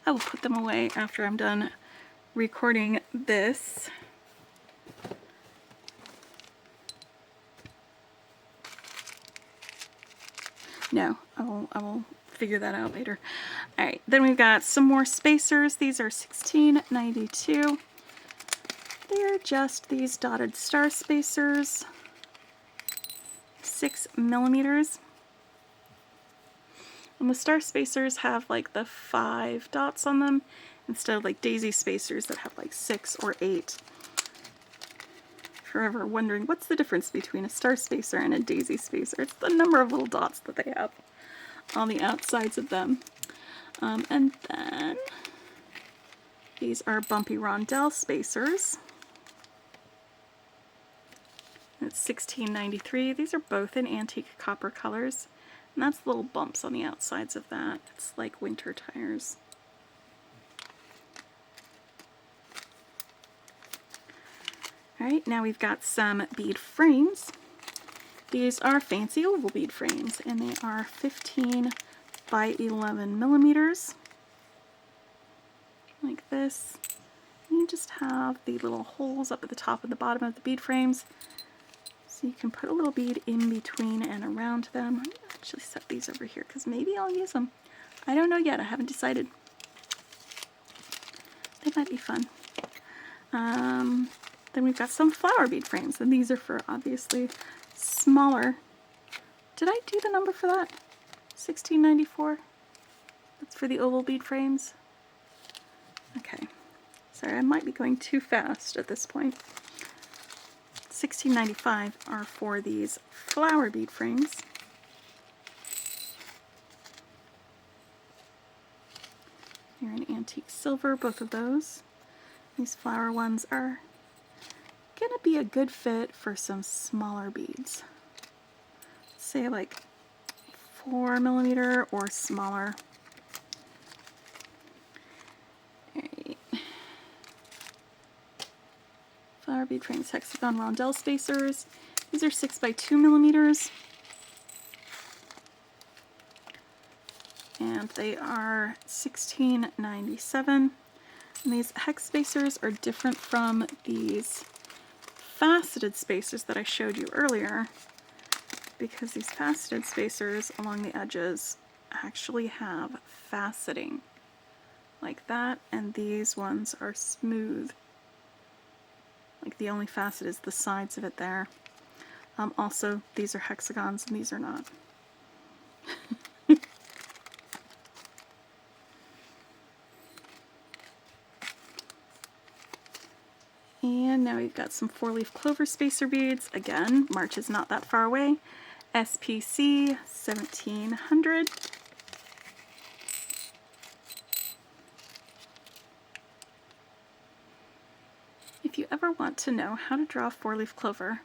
I will put them away after I'm done recording this. No, I will figure that out later. All right, then we've got some more spacers. These are $16.92. They are just these dotted star spacers, 6 millimeters. And the star spacers have like the 5 dots on them instead of like daisy spacers that have like 6 or 8. If you're ever wondering what's the difference between a star spacer and a daisy spacer, it's the number of little dots that they have on the outsides of them. And then these are bumpy rondelle spacers. It's $16.93. These are both in antique copper colors. And that's little bumps on the outsides of that. It's like winter tires. Alright, now we've got some bead frames. These are fancy oval bead frames, and they are 15 by 11 millimeters. Like this. And you just have the little holes up at the top and the bottom of the bead frames. So you can put a little bead in between and around them. I'm going to actually set these over here because maybe I'll use them. I don't know yet. I haven't decided. They might be fun. Then we've got some flower bead frames, and these are for obviously smaller. Did I do the number for that? $16.94? That's for the oval bead frames. Okay. Sorry, I might be going too fast at this point. $16.95 are for these flower bead frames. Here in antique silver, both of those. These flower ones are going to be a good fit for some smaller beads. Say like 4 millimeter or smaller. Alright. Flower bead frames, hexagon rondelle spacers. These are 6 by 2 millimeters. And they are $16.97. And these hex spacers are different from these faceted spacers that I showed you earlier, because these faceted spacers along the edges actually have faceting like that, and these ones are smooth. Like the only facet is the sides of it there. Also, these are hexagons and these are not. And now we've got some 4-leaf clover spacer beads. Again, March is not that far away. SPC 1700. If you ever want to know how to draw a 4-leaf clover,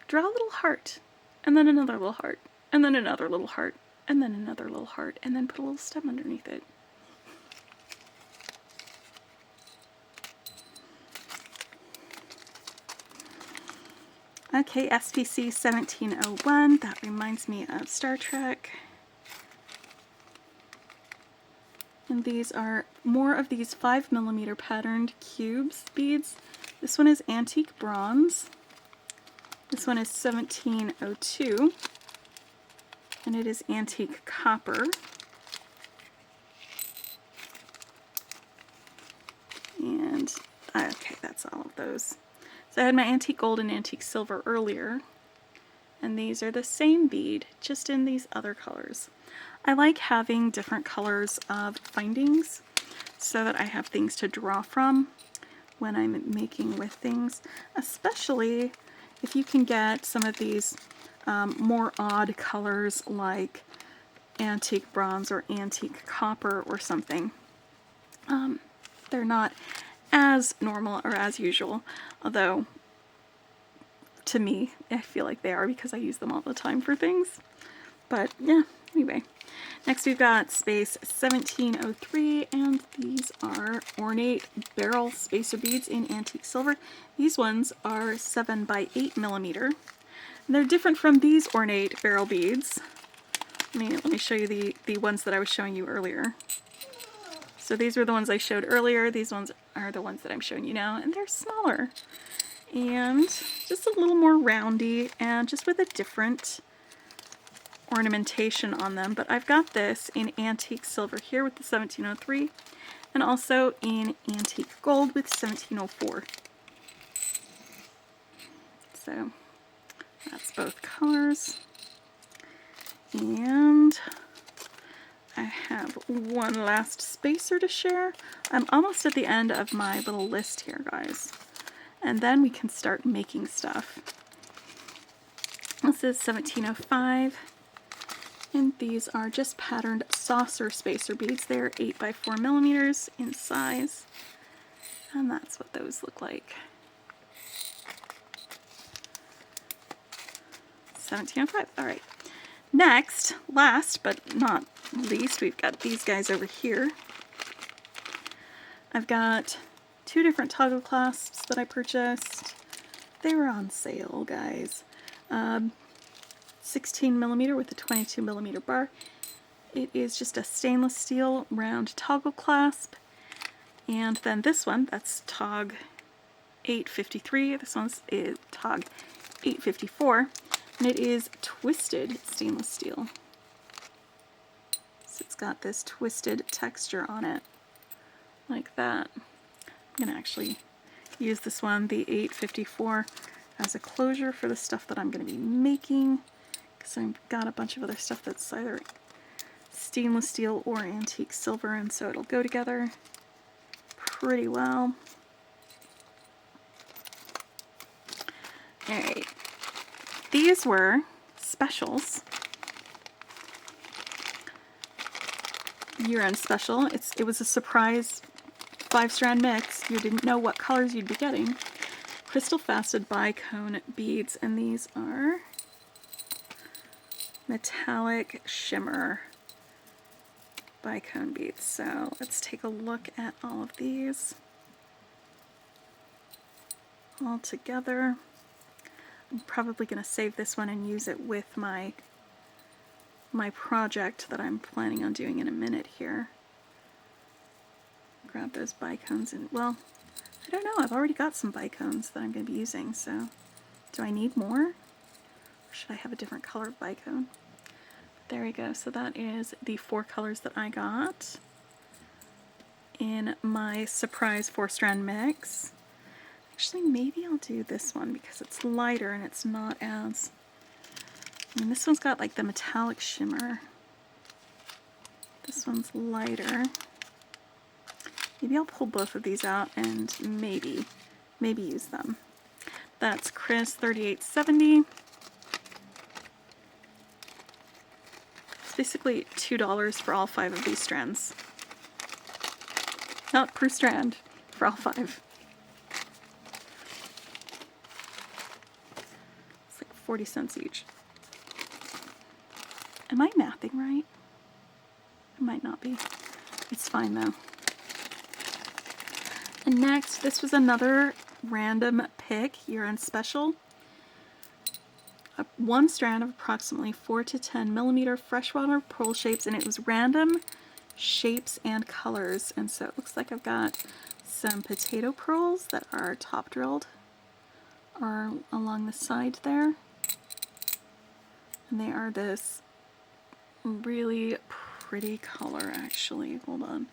draw a little heart, and then another little heart, and then another little heart, and then another little heart, and then put a little stem underneath it. Okay, SPC 1701, that reminds me of Star Trek. And these are more of these 5 millimeter patterned cubes beads. This one is antique bronze. This one is 1702. And it is antique copper. And, okay, that's all of those. So I had my antique gold and antique silver earlier. And these are the same bead, just in these other colors. I like having different colors of findings so that I have things to draw from when I'm making with things, especially if you can get some of these more odd colors like antique bronze or antique copper or something. They're not as normal or as usual, although to me I feel like they are because I use them all the time for things. But yeah, anyway. Next we've got space 1703, and these are ornate barrel spacer beads in antique silver. These ones are 7 by 8 millimeter. And they're different from these ornate barrel beads. Let me show you the ones that I was showing you earlier. So these were the ones I showed earlier. These ones are the ones that I'm showing you now, and they're smaller. And just a little more roundy, and just with a different ornamentation on them. But I've got this in antique silver here with the 1703, and also in antique gold with 1704. So that's both colors. And I have one last spacer to share. I'm almost at the end of my little list here, guys. And then we can start making stuff. This is 1705. And these are just patterned saucer spacer beads. They're 8 by 4 millimeters in size. And that's what those look like. 1705. All right. Next, last but not least, we've got these guys over here. I've got two different toggle clasps that I purchased. They were on sale, guys. 16 millimeter with a 22 millimeter bar. It is just a stainless steel round toggle clasp. And then this one, that's Tog 853. This one's Tog 854. And it is twisted stainless steel. So it's got this twisted texture on it, like that. I'm going to actually use this one, the 854, as a closure for the stuff that I'm going to be making, because I've got a bunch of other stuff that's either stainless steel or antique silver, and so it'll go together pretty well. Alright, these were specials. Year-end special. It was a surprise 5-strand mix. You didn't know what colors you'd be getting. Crystal faceted bicone beads, and these are metallic shimmer bicone beads. So let's take a look at all of these all together. I'm probably going to save this one and use it with my project that I'm planning on doing in a minute here. Grab those bicones and, well, I don't know, I've already got some bicones that I'm going to be using, so do I need more? Or should I have a different color of bicone? There we go, so that is the 4 colors that I got in my surprise 4-strand mix. Actually, maybe I'll do this one because it's lighter and it's not as... I mean, this one's got like the metallic shimmer. This one's lighter. Maybe I'll pull both of these out and maybe use them. That's Chris 3870. It's basically $2 for all 5 of these strands. Not per strand, for all 5. It's like 40 cents each. Am I mathing right? It might not be. It's fine though. And next, this was another random pick year-end special. One strand of approximately 4 to 10 millimeter freshwater pearl shapes, and it was random shapes and colors. And so it looks like I've got some potato pearls that are top drilled or along the side there. And they are this really pretty color, actually. Hold on.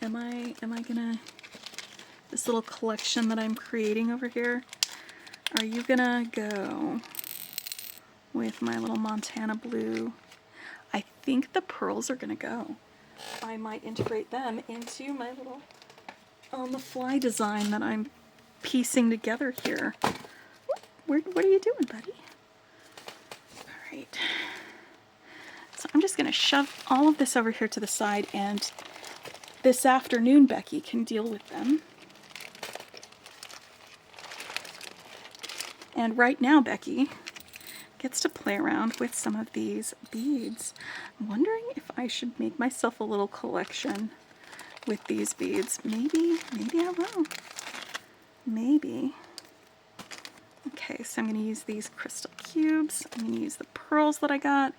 Am I gonna, this little collection that I'm creating over here, are you gonna go with my little Montana blue. I think the pearls are going to go. I might integrate them into my little on the fly design that I'm piecing together here. What are you doing, buddy? All right. So I'm just going to shove all of this over here to the side, and this afternoon Becky can deal with them. And right now Becky gets to play around with some of these beads. I'm wondering if I should make myself a little collection with these beads. Maybe I will. Maybe. Okay, so I'm going to use these crystal cubes. I'm going to use the pearls that I got.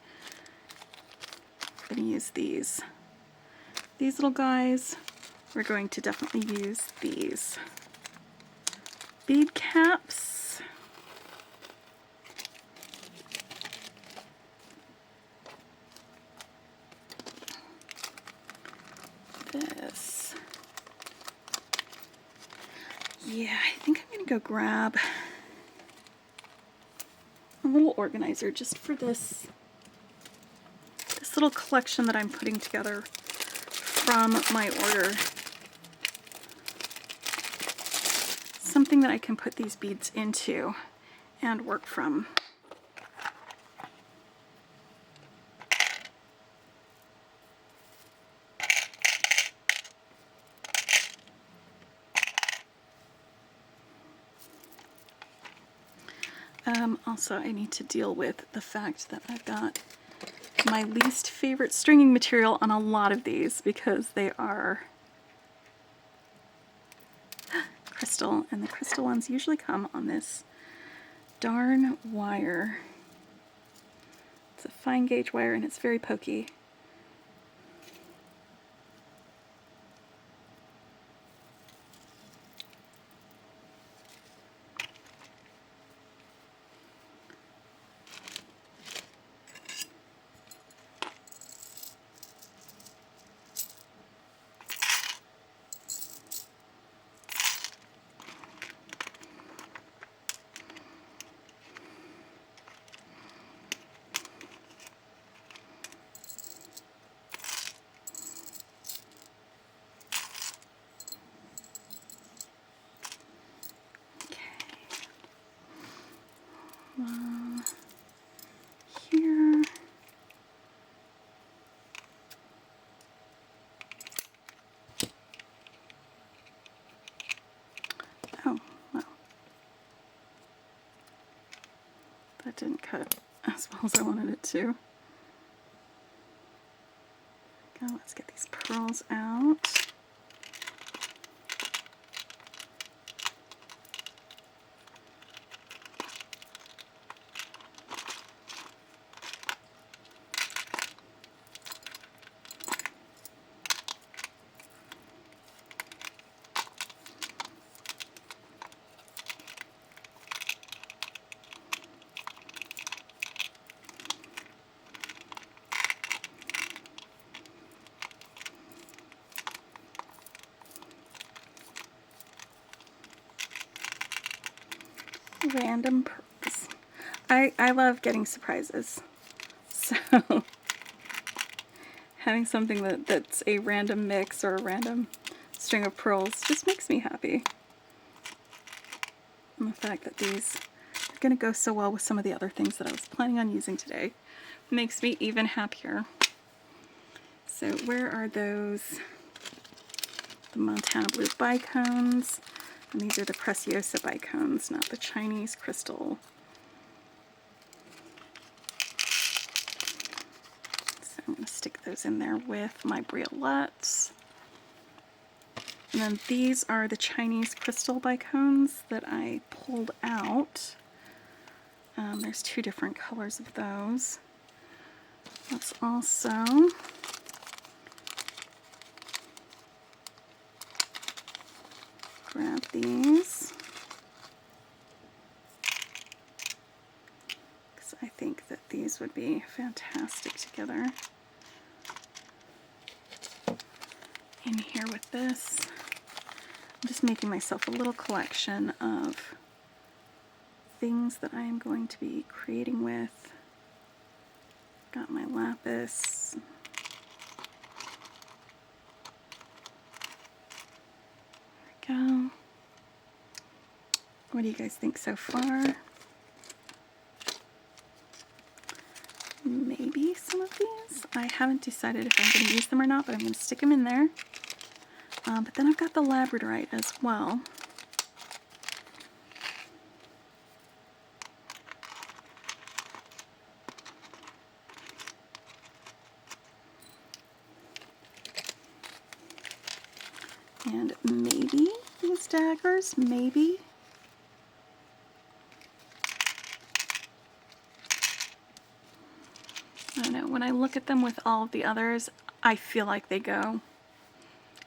I'm going to use these little guys. We're going to definitely use these bead caps. This. Yeah, I think I'm going to go grab a little organizer just for this little collection that I'm putting together from my order. Something that I can put these beads into and work from. Also, I need to deal with the fact that I've got my least favorite stringing material on a lot of these because they are crystal, and the crystal ones usually come on this darn wire. It's a fine gauge wire and it's very pokey. Here. Oh, well. That didn't cut as well as I wanted it to. Now let's get these pearls out. Random pearls. I love getting surprises. So having something that's a random mix or a random string of pearls just makes me happy. And the fact that these are going to go so well with some of the other things that I was planning on using today makes me even happier. So where are those? The Montana blue bicones. And these are the Preciosa bicones, not the Chinese crystal. So I'm going to stick those in there with my briolettes. And then these are the Chinese crystal bicones that I pulled out. There's two different colors of those. Let's also grab these, because I think that these would be fantastic together. In here with this, I'm just making myself a little collection of things that I am going to be creating with. Got my lapis. There we go. What do you guys think so far? Maybe some of these. I haven't decided if I'm going to use them or not, but I'm going to stick them in there. But then I've got the Labradorite as well. And maybe these daggers, maybe. I don't know, when I look at them with all of the others, I feel like they go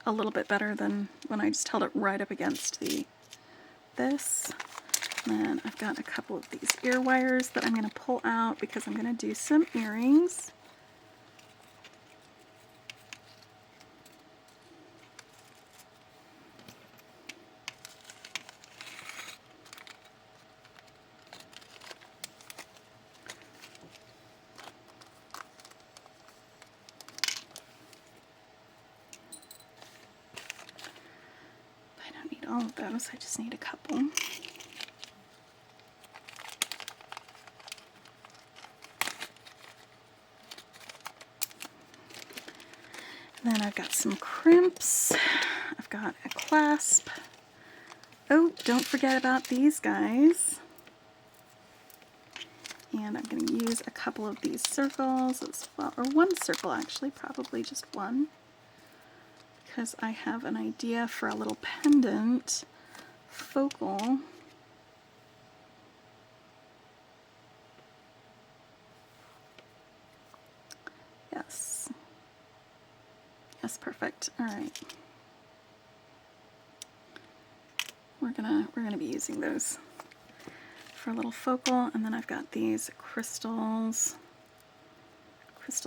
a little bit better than when I just held it right up against this. And then I've got a couple of these ear wires that I'm going to pull out because I'm going to do some earrings. All of those, I just need a couple. And then I've got some crimps. I've got a clasp. Oh, don't forget about these guys. And I'm going to use a couple of these circles as well, or one circle actually, probably just one. Because I have an idea for a little pendant focal. Yes. Yes, perfect. All right. We're gonna be using those for a little focal, and then I've got these crystal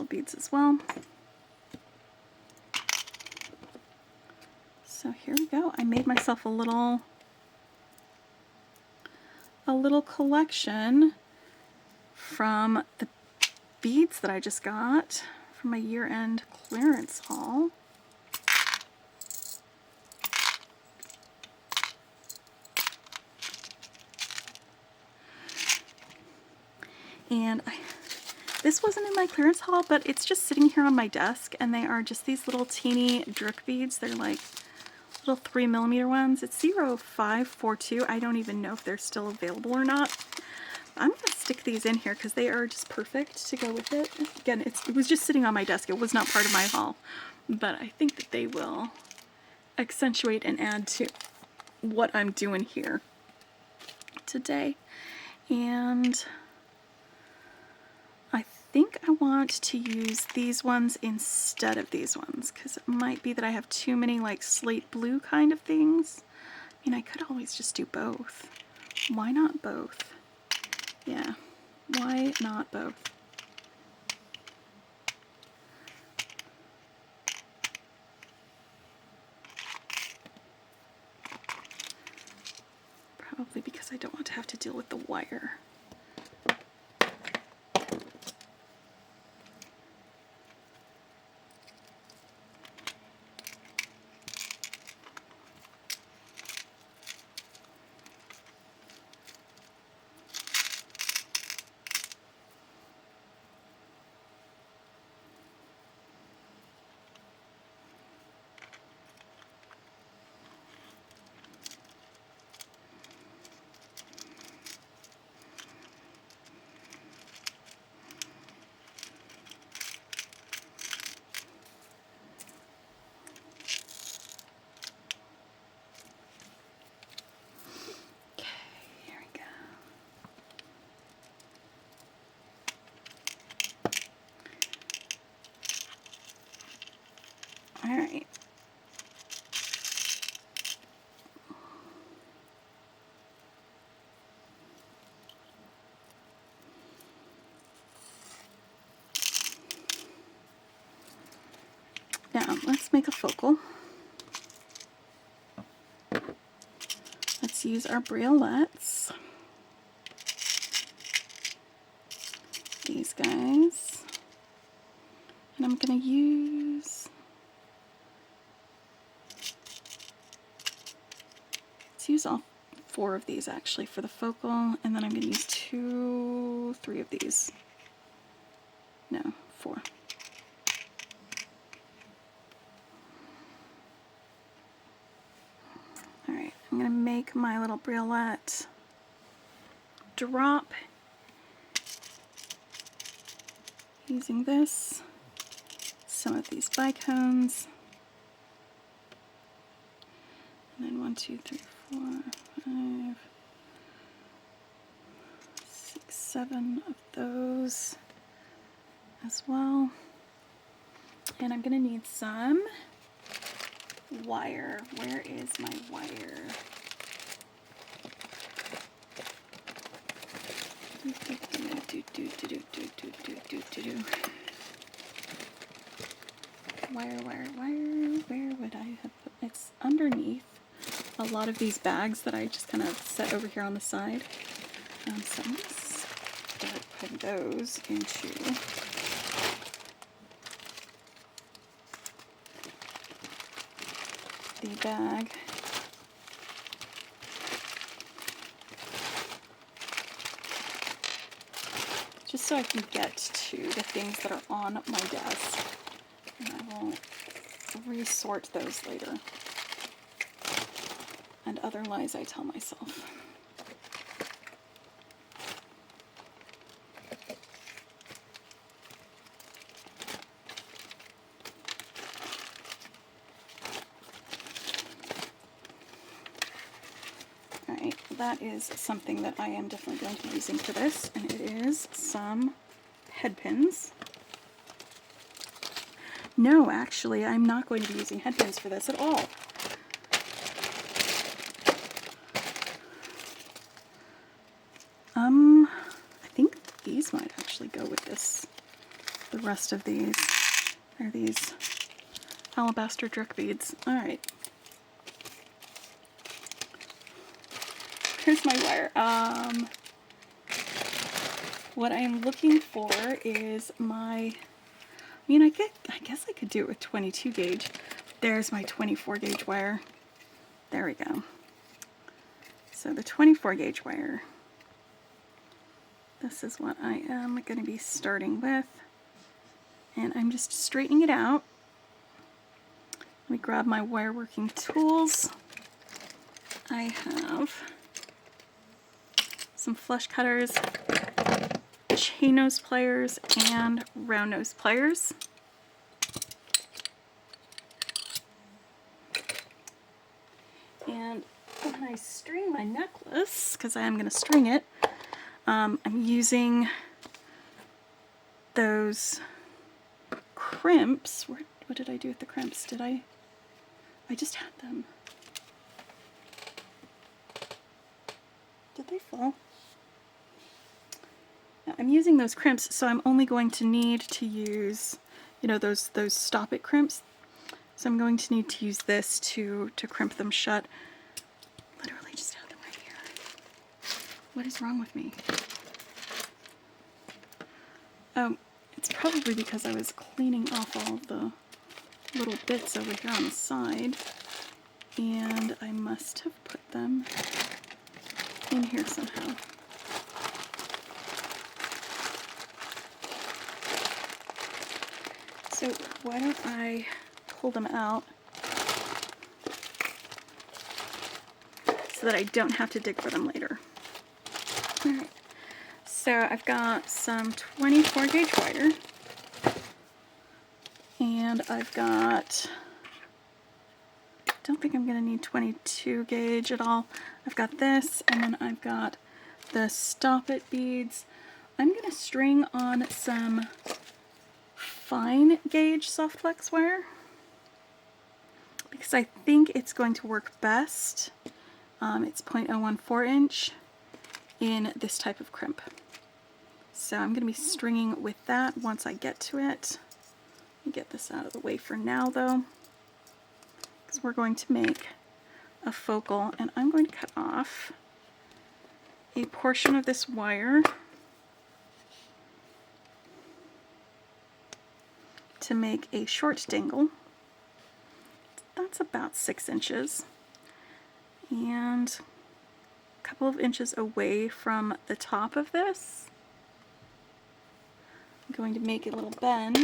beads as well. So here we go. I made myself a little collection from the beads that I just got from my year-end clearance haul. And this wasn't in my clearance haul, but it's just sitting here on my desk, and they are just these little teeny drip beads. They're like little 3mm ones. It's 0542. I don't even know if they're still available or not. I'm going to stick these in here because they are just perfect to go with it. Again, it was just sitting on my desk. It was not part of my haul, but I think that they will accentuate and add to what I'm doing here today. And I think I want to use these ones instead of these ones because it might be that I have too many like slate blue kind of things. I mean, I could always just do both. Why not both? Yeah, why not both? Probably because I don't want to have to deal with the wire. All right. Now, let's make a focal. Let's use our briolettes. These guys. I'm going to use, let's use all 4 of these actually for the focal, and then I'm going to use 3 of these. No, 4. Alright, I'm going to make my little briolette drop using this, some of these bicones, and then 1, 2, 3, 4, 5, 6, 7 of those as well. And I'm going to need some wire. Where is my wire? Wire, where would I have put? It's underneath a lot of these bags that I just kind of set over here on the side. So I'm going to start putting those into the bag. Just so I can get to the things that are on my desk. And I will resort those later. And other lies I tell myself. Alright, that is something that I am definitely going to be using for this, and it is some head pins. No, actually, I'm not going to be using head pins for this at all. I think these might actually go with this. The rest of these are these alabaster drip beads. Alright. Here's my wire. What I'm looking for is my, I guess I could do it with 22 gauge. There's my 24 gauge wire. There we go. So the 24 gauge wire. This is what I am going to be starting with. And I'm just straightening it out. Let me grab my wire working tools. I have some flush cutters, chain nose pliers, and round nose pliers. And when I string my necklace, because I am going to string it, I'm using those crimps. What did I do with the crimps? I just had them. Did they fall? Now, I'm using those crimps, so I'm only going to need to use, those stop it crimps. So I'm going to need to use this to crimp them shut. Literally just had them right here. What is wrong with me? Oh, it's probably because I was cleaning off all the little bits over here on the side, and I must have put them in here somehow. So why don't I pull them out so that I don't have to dig for them later. Alright, so I've got some 24 gauge wire, and I've got, I don't think I'm going to need 22 gauge at all. I've got this, and then I've got the stop it beads. I'm going to string on some fine gauge soft flex wire because I think it's going to work best. It's 0.014 inch in this type of crimp. So I'm going to be stringing with that once I get to it. Let me get this out of the way for now though, because we're going to make a focal, and I'm going to cut off a portion of this wire to make a short dangle. That's about 6 inches. And a couple of inches away from the top of this, I'm going to make a little bend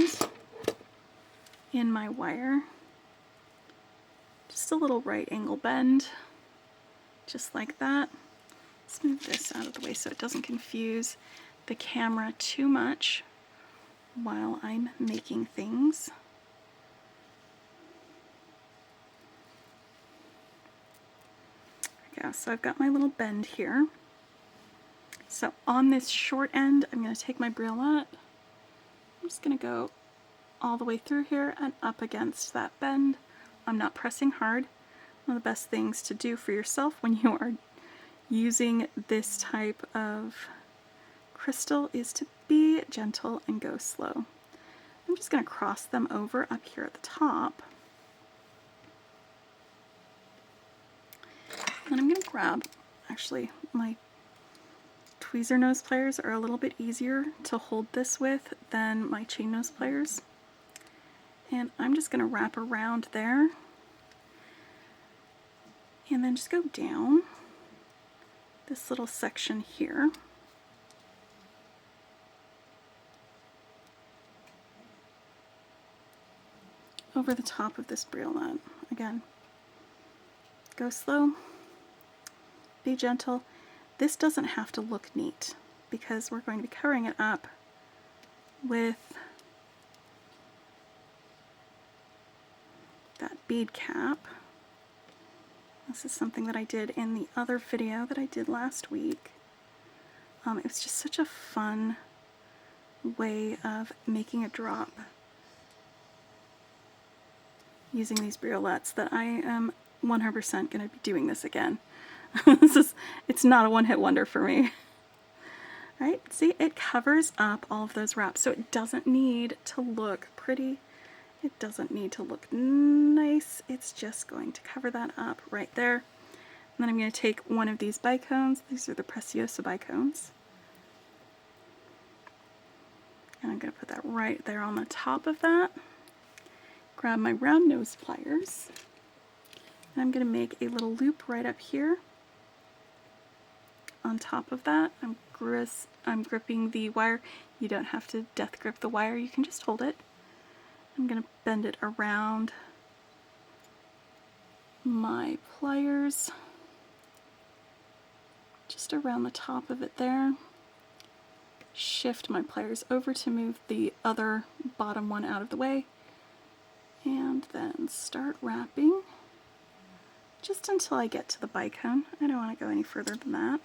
in my wire. Just a little right angle bend, just like that. Let's move this out of the way so it doesn't confuse the camera too much while I'm making things. There we go. So I've got my little bend here. So on this short end, I'm going to take my briolette. I'm just going to go all the way through here and up against that bend. I'm not pressing hard. One of the best things to do for yourself when you are using this type of crystal is to be gentle and go slow. I'm just going to cross them over up here at the top. And I'm going to grab, actually, my tweezer nose pliers are a little bit easier to hold this with than my chain nose pliers. And I'm just going to wrap around there and then just go down this little section here. Over the top of this briolette. Again, go slow, be gentle. This doesn't have to look neat because we're going to be covering it up with that bead cap. This is something that I did in the other video that I did last week. It was just such a fun way of making a drop using these briolettes that I am 100% going to be doing this again. It's not a one-hit wonder for me. Right? See, it covers up all of those wraps, so it doesn't need to look pretty. It doesn't need to look nice. It's just going to cover that up right there. And then I'm going to take one of these bicones. These are the Preciosa bicones. And I'm going to put that right there on the top of that. Grab my round nose pliers. And I'm going to make a little loop right up here. On top of that, I'm gripping the wire. You don't have to death grip the wire, you can just hold it. I'm going to bend it around my pliers, just around the top of it there. Shift my pliers over to move the other bottom one out of the way, and then start wrapping just until I get to the bicone. I don't want to go any further than that.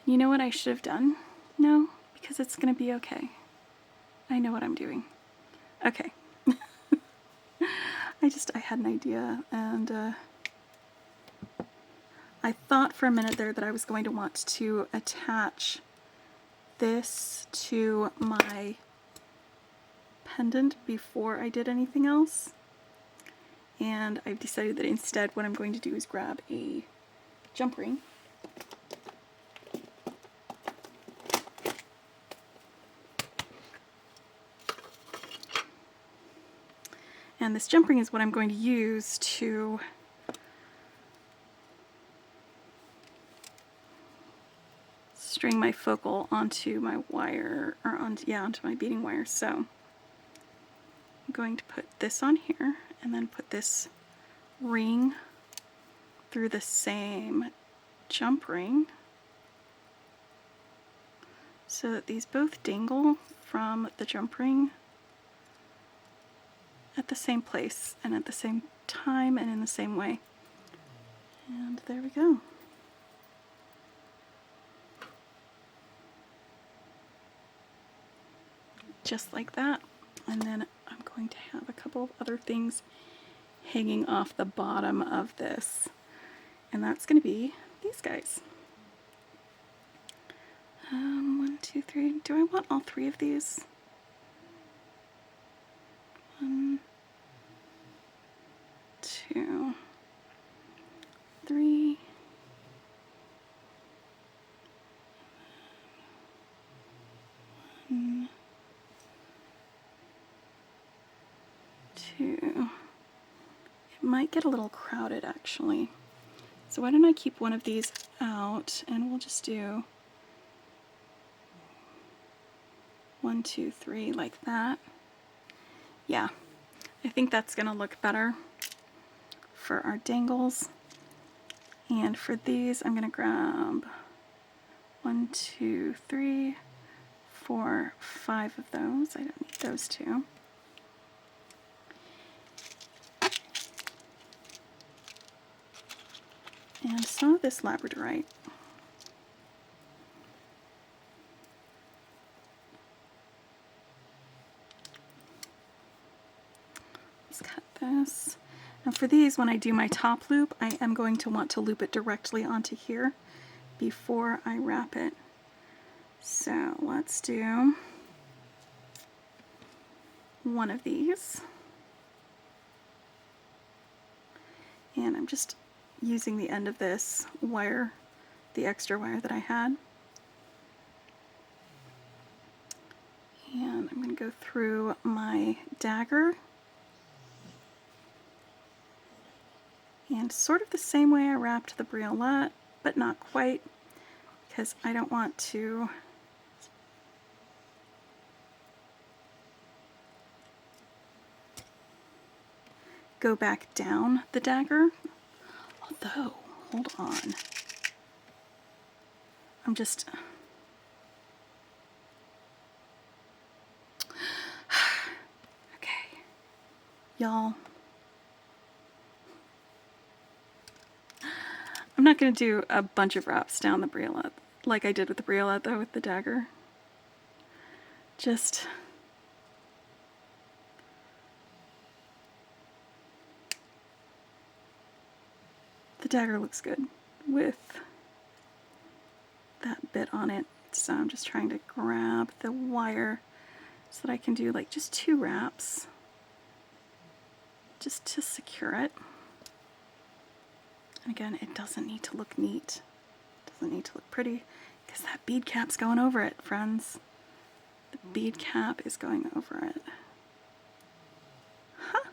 You know what I should have done? No, because it's going to be okay. I know what I'm doing. Okay. I had an idea, and I thought for a minute there that I was going to want to attach this to my pendant before I did anything else. And I've decided that instead what I'm going to do is grab a jump ring. And this jump ring is what I'm going to use to string my focal onto my wire, or onto my beading wire. So I'm going to put this on here and then put this ring through the same jump ring so that these both dangle from the jump ring at the same place and at the same time and in the same way. And there we go. Just like that. And then I'm going to have a couple of other things hanging off the bottom of this. And that's going to be these guys. 1, 2, 3. Do I want all 3 of these? 1, 2, 3. 2. It might get a little crowded actually. So why don't I keep one of these out and we'll just do 1, 2, 3 like that. Yeah, I think that's gonna look better for our dangles. And for these, I'm gonna grab 1, 2, 3, 4, 5 of those. I don't need those 2. And some of this Labradorite. Let's cut this. And for these, when I do my top loop, I am going to want to loop it directly onto here before I wrap it. So let's do one of these. And I'm just using the end of this wire, the extra wire that I had. And I'm going to go through my dagger. And sort of the same way I wrapped the briolette, but not quite, because I don't want to go back down the dagger. Although, hold on. I'm just... Okay. Y'all. I'm not going to do a bunch of wraps down the briolette like I did with the briolette though with the dagger. Just... The dagger looks good with that bit on it, so I'm just trying to grab the wire so that I can do like just 2 wraps just to secure it. And again, it doesn't need to look neat, it doesn't need to look pretty, because that bead cap's going over it, friends. The bead cap is going over it. Huh.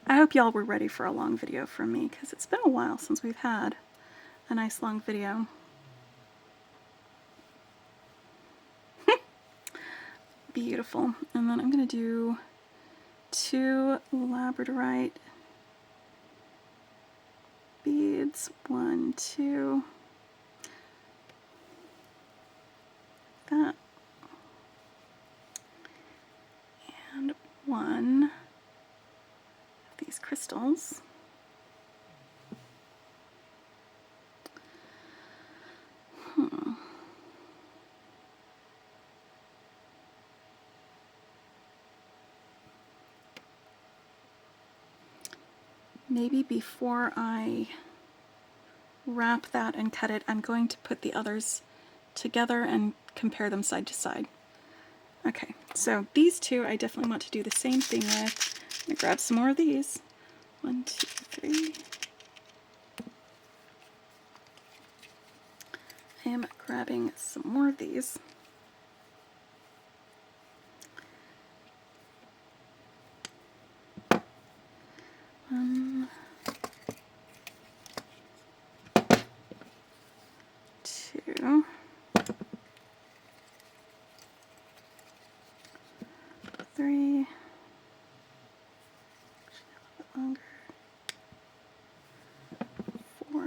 I hope y'all were ready for a long video from me, because it's been a while since we've had a nice long video. Beautiful. And then I'm going to do 2 Labradorite beads. 1, 2. That. And 1 of these crystals. Maybe before I wrap that and cut it, I'm going to put the others together and compare them side to side. Okay, so these 2 I definitely want to do the same thing with. I'm going to grab some more of these. 1, 2, 3. I am grabbing some more of these. Two. 3. A bit longer. 4.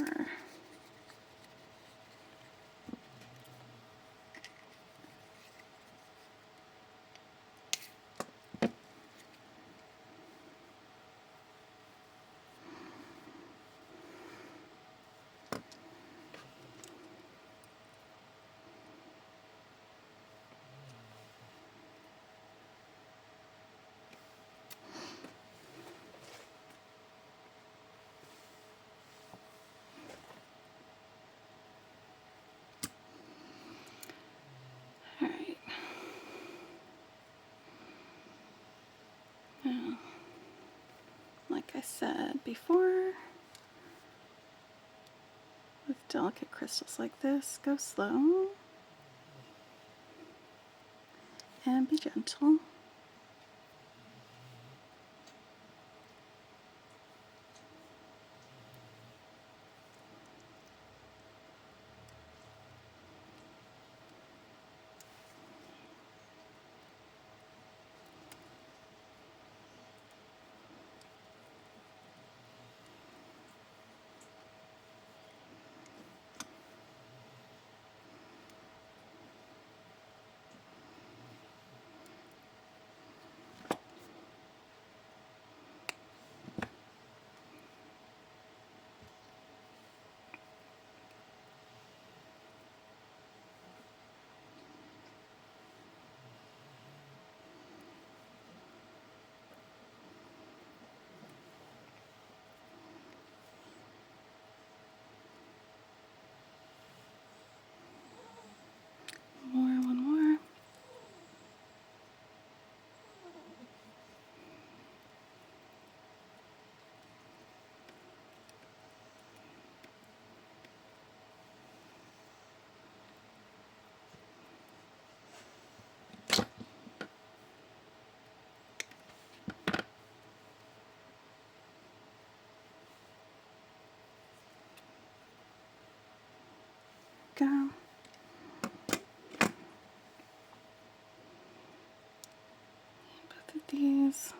Like I said before, with delicate crystals like this, go slow and be gentle. go. Both of these.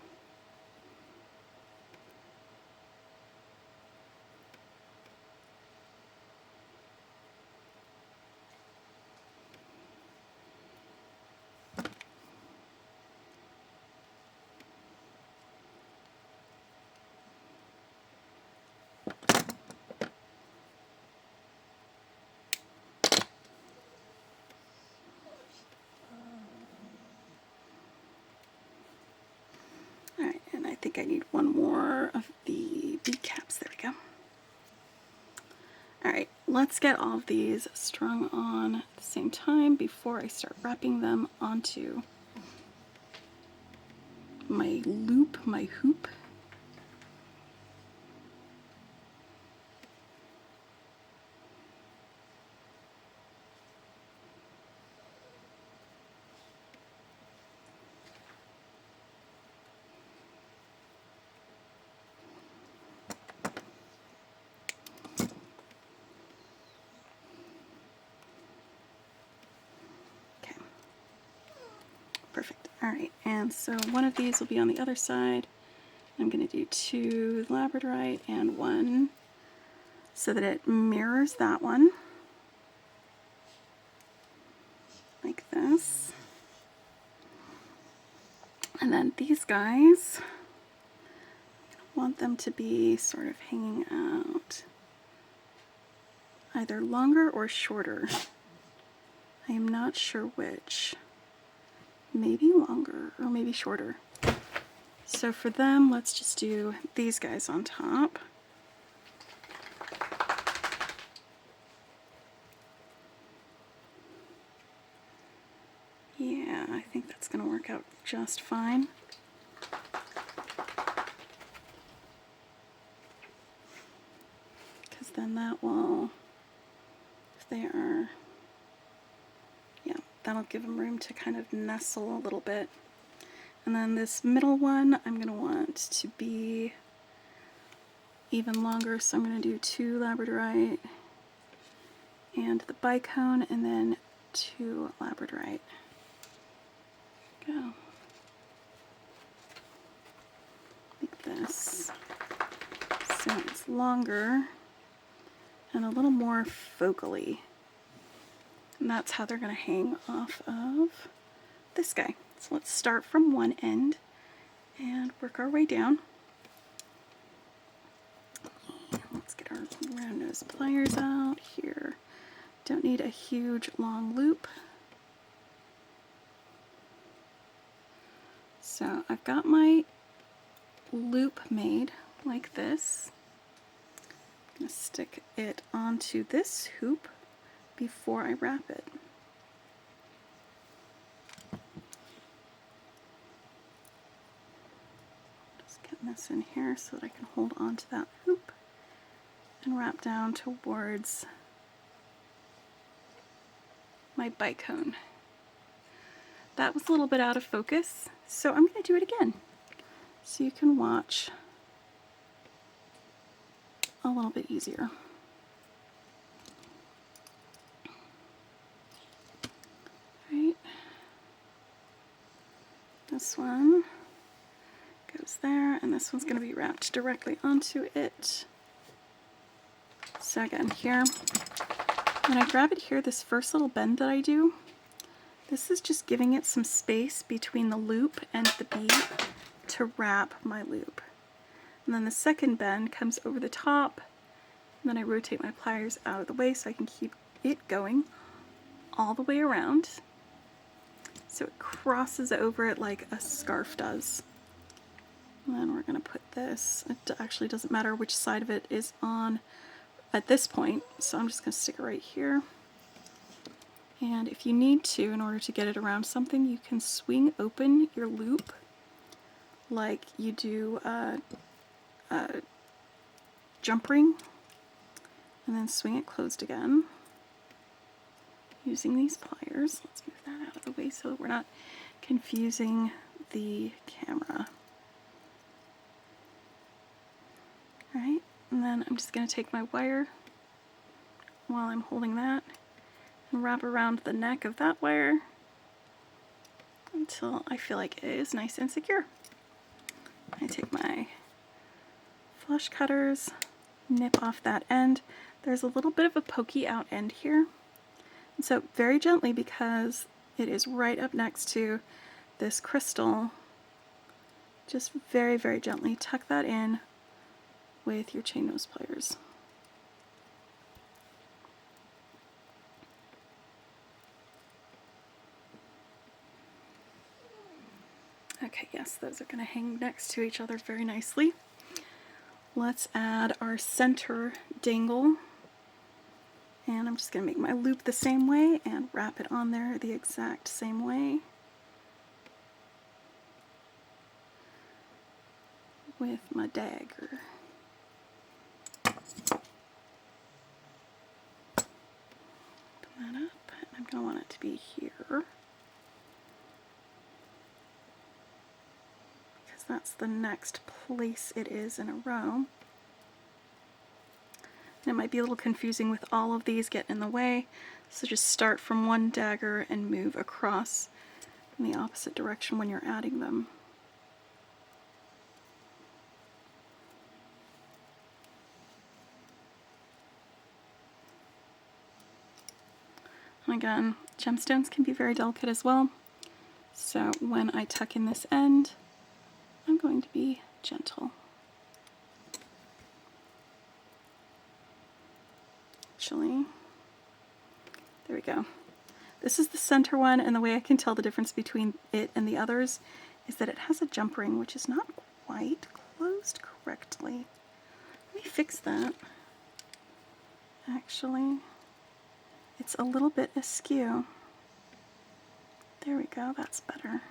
Alright, and I think I need one more of the bead caps. There we go. Alright, let's get all of these strung on at the same time before I start wrapping them onto my loop, my hoop. Perfect. All right, and so one of these will be on the other side. I'm going to do 2 Labradorite and 1 so that it mirrors that one, like this. And then these guys, I want them to be sort of hanging out, either longer or shorter. I am not sure which. Maybe longer or maybe shorter. So for them, let's just do these guys on top. Yeah, I think that's going to work out just fine. Because then that will, if they are, yeah, that'll give them room to kind of nestle a little bit. And then this middle one, I'm going to want to be even longer, so I'm going to do 2 Labradorite and the bicone, and then 2 Labradorite. Go. Like this. So it's longer and a little more focally. And that's how they're going to hang off of this guy. So let's start from one end and work our way down. And let's get our round nose pliers out here. Don't need a huge long loop. So I've got my loop made like this. I'm going to stick it onto this hoop before I wrap it. This in here so that I can hold on to that hoop and wrap down towards my bicone. That was a little bit out of focus, so I'm going to do it again so you can watch a little bit easier. Right. This one goes there, and this one's going to be wrapped directly onto it. So again, here, when I grab it here, this first little bend that I do, this is just giving it some space between the loop and the bead to wrap my loop. And then the second bend comes over the top, and then I rotate my pliers out of the way so I can keep it going all the way around. So it crosses over it like a scarf does. And then we're going to put this, it actually doesn't matter which side of it is on at this point, so I'm just going to stick it right here. And if you need to, in order to get it around something, you can swing open your loop like you do a jump ring, and then swing it closed again using these pliers. Let's move that out of the way so we're not confusing the camera. Alright, and then I'm just going to take my wire while I'm holding that and wrap around the neck of that wire until I feel like it is nice and secure. I take my flush cutters, nip off that end. There's a little bit of a pokey out end here. And so very gently, because it is right up next to this crystal, just very, very gently tuck that in with your chain nose pliers. Okay, yes, those are going to hang next to each other very nicely. Let's add our center dangle. And I'm just going to make my loop the same way and wrap it on there the exact same way with my dagger. Open that up. I'm going to want it to be here, that's the next place it is in a row. And it might be a little confusing with all of these getting in the way, so just start from one dagger and move across in the opposite direction when you're adding them. And again, gemstones can be very delicate as well, so when I tuck in this end, I'm going to be gentle. Actually, there we go. This is the center one, and the way I can tell the difference between it and the others is that it has a jump ring, which is not quite closed correctly. Let me fix that. Actually, it's a little bit askew. There we go, that's better.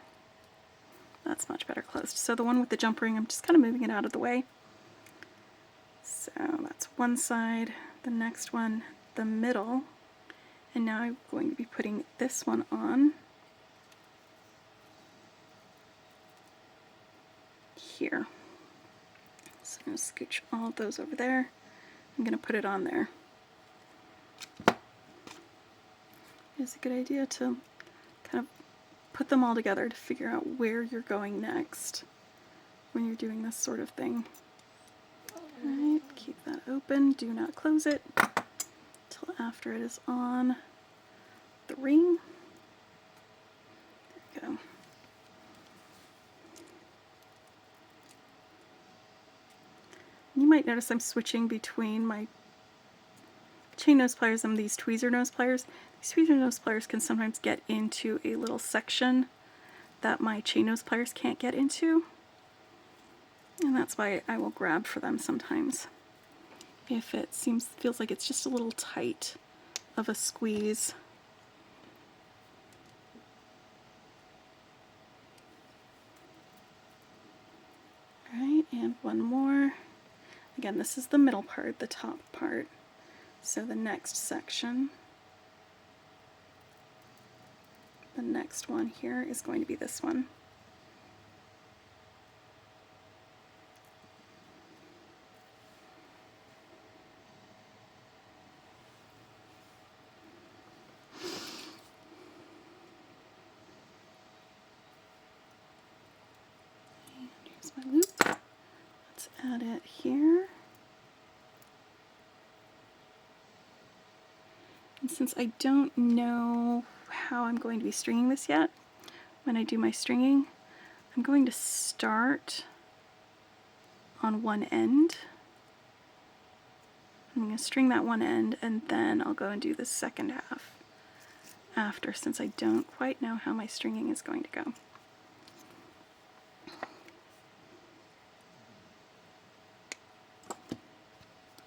That's much better closed. So the one with the jump ring, I'm just kind of moving it out of the way. So that's one side, the next one, the middle, and now I'm going to be putting this one on here. So I'm going to scooch all of those over there. I'm going to put it on there. It's a good idea to kind of put them all together to figure out where you're going next when you're doing this sort of thing. Alright, keep that open, do not close it until after it is on the ring. There we go. You might notice I'm switching between my chain nose pliers and these tweezer nose pliers. These tweezer nose pliers can sometimes get into a little section that my chain nose pliers can't get into, and that's why I will grab for them sometimes if it feels like it's just a little tight of a squeeze. Alright, and one more. Again, this is the middle part, the top part. So the next section, the next one here is going to be this one. And here's my loop. Let's add it here. And since I don't know how I'm going to be stringing this yet, when I do my stringing, I'm going to start on one end. I'm going to string that one end, and then I'll go and do the second half after, since I don't quite know how my stringing is going to go.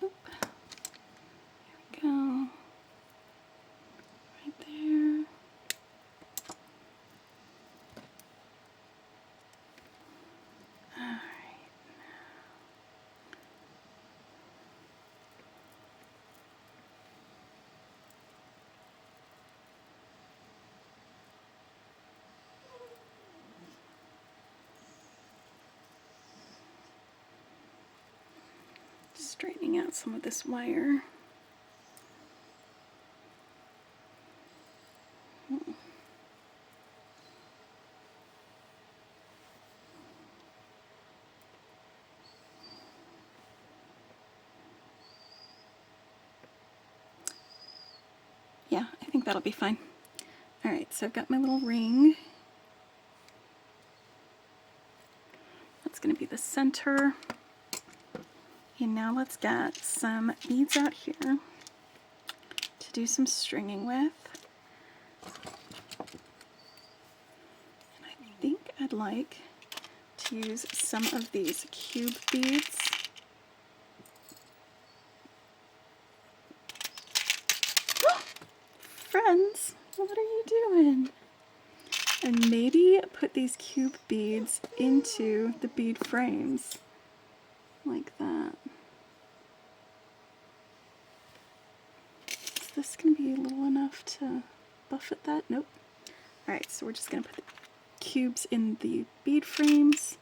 Oop. There we go. Right there. Alright. Straightening out some of this wire. Yeah, I think that'll be fine. All right, so I've got my little ring. That's going to be the center. And now let's get some beads out here to do some stringing with. And I think I'd like to use some of these cube beads. Friends, what are you doing? And maybe put these cube beads into the bead frames like that. Is this going to be little enough to buffet that? Nope. Alright, so we're just going to put the cubes in the bead frames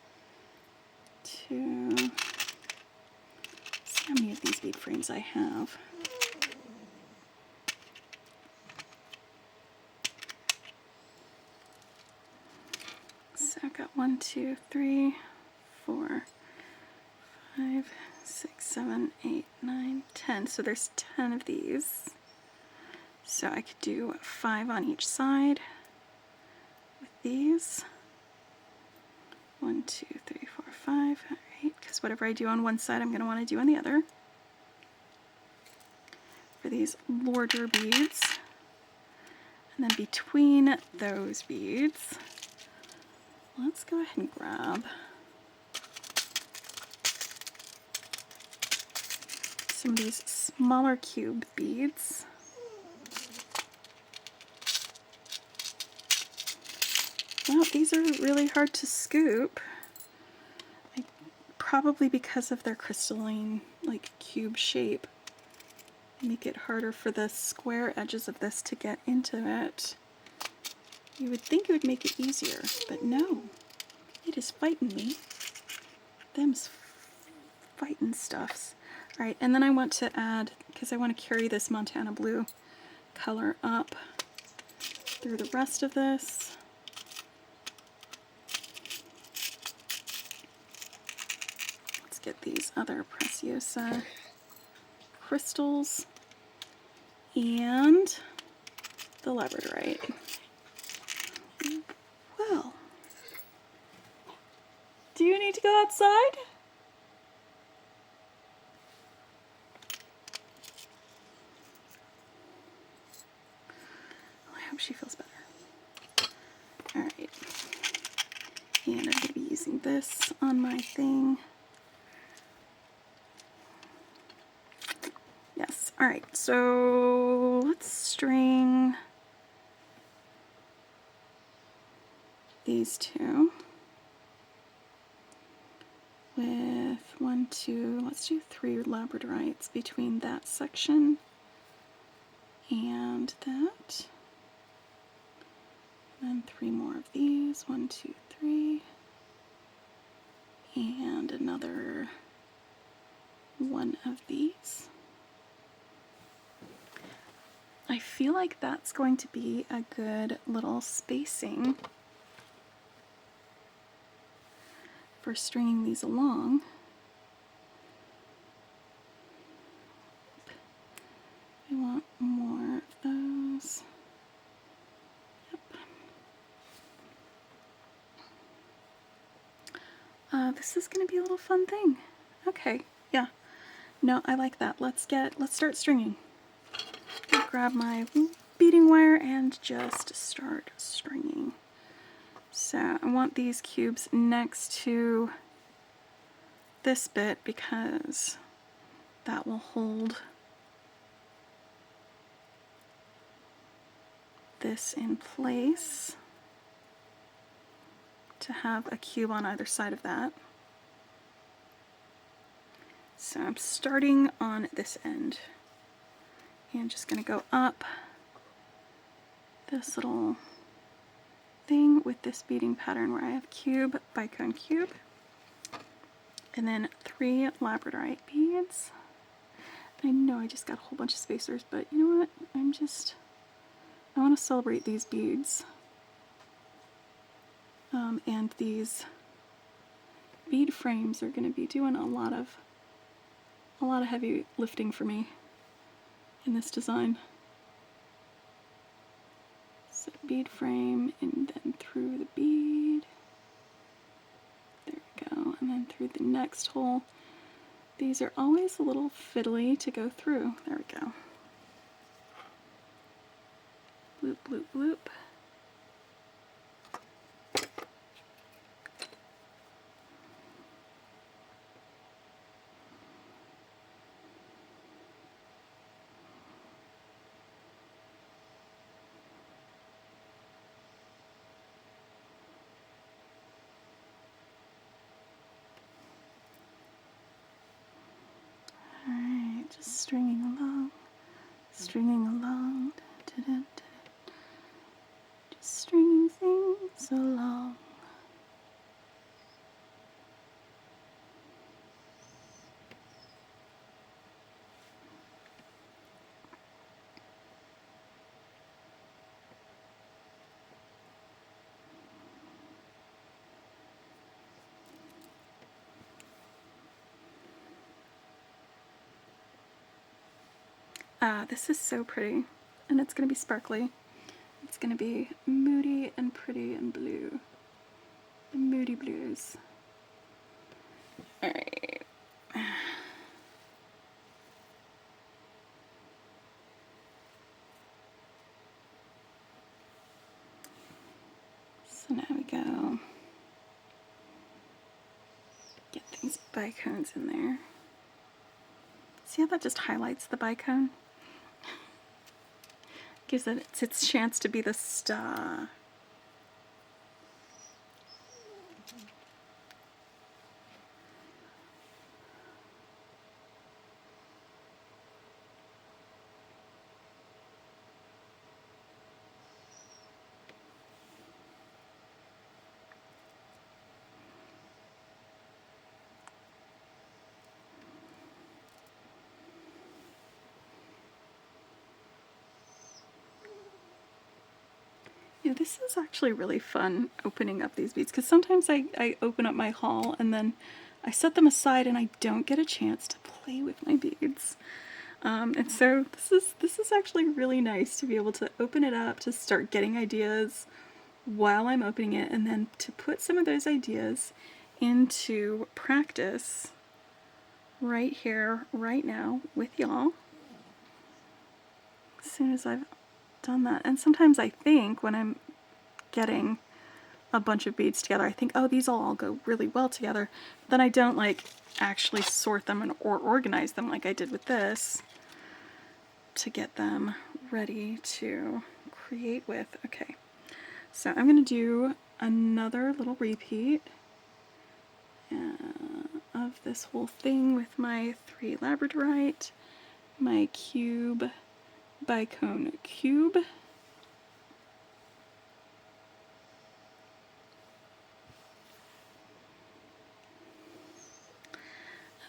to see how many of these bead frames I have. So I've got 1, 2, 3, 4, 5, 6, 7, 8, 9, 10. So there's 10 of these. So I could do 5 on each side with these. 1, 2, 3, 4, 5. All right, because whatever I do on one side, I'm going to want to do on the other. For these larger beads. And then between those beads, let's go ahead and grab some of these smaller cube beads. Well, these are really hard to scoop, probably because of their crystalline, like, cube shape. They make it harder for the square edges of this to get into it. You would think it would make it easier, but no. It is fighting me. Them's fighting stuffs. Alright, and then I want to add, because I want to carry this Montana blue color up through the rest of this. Let's get these other Preciosa crystals and the Labradorite. Well, do you need to go outside? Well, I hope she feels better. Alright. And I'm going to be using this on my thing. Yes. Alright, so let's string these two with 1, 2, let's do 3 Labradorites between that section and that. And then 3 more of these, 1, 2, 3, and another 1 of these. I feel like that's going to be a good little spacing for stringing these along. I want more of those. Yep. This is going to be a little fun thing. Okay, yeah. No, I like that. Let's start stringing. I'll grab my beading wire and just start stringing. So I want these cubes next to this bit because that will hold this in place to have a cube on either side of that. So I'm starting on this end and just going to go up this little thing with this beading pattern where I have cube, bicone cube, and then 3 Labradorite beads. I know I just got a whole bunch of spacers, but you know what? I want to celebrate these beads. And these bead frames are going to be doing a lot of heavy lifting for me in this design. bead frame and then through the bead. There we go, and then through the next hole. These are always a little fiddly to go through. There we go. Bloop, bloop, bloop. Alright, just stringing along, just stringing things along. This is so pretty, and it's going to be sparkly. It's going to be moody and pretty and blue. The moody blues. Alright. So now we go. Get these bicones in there. See how that just highlights the bicone? Gives it its chance to be the star. Yeah, this is actually really fun opening up these beads, because sometimes I open up my haul and then I set them aside and I don't get a chance to play with my beads. And so this is actually really nice to be able to open it up, to start getting ideas while I'm opening it, and then to put some of those ideas into practice right here, right now with y'all. As soon as I've done that. And sometimes I think when I'm getting a bunch of beads together, I think, oh, these all go really well together. But then I don't like actually sort them or organize them like I did with this to get them ready to create with. Okay, so I'm going to do another little repeat of this whole thing with my 3 Labradorite, my cube bicone cube,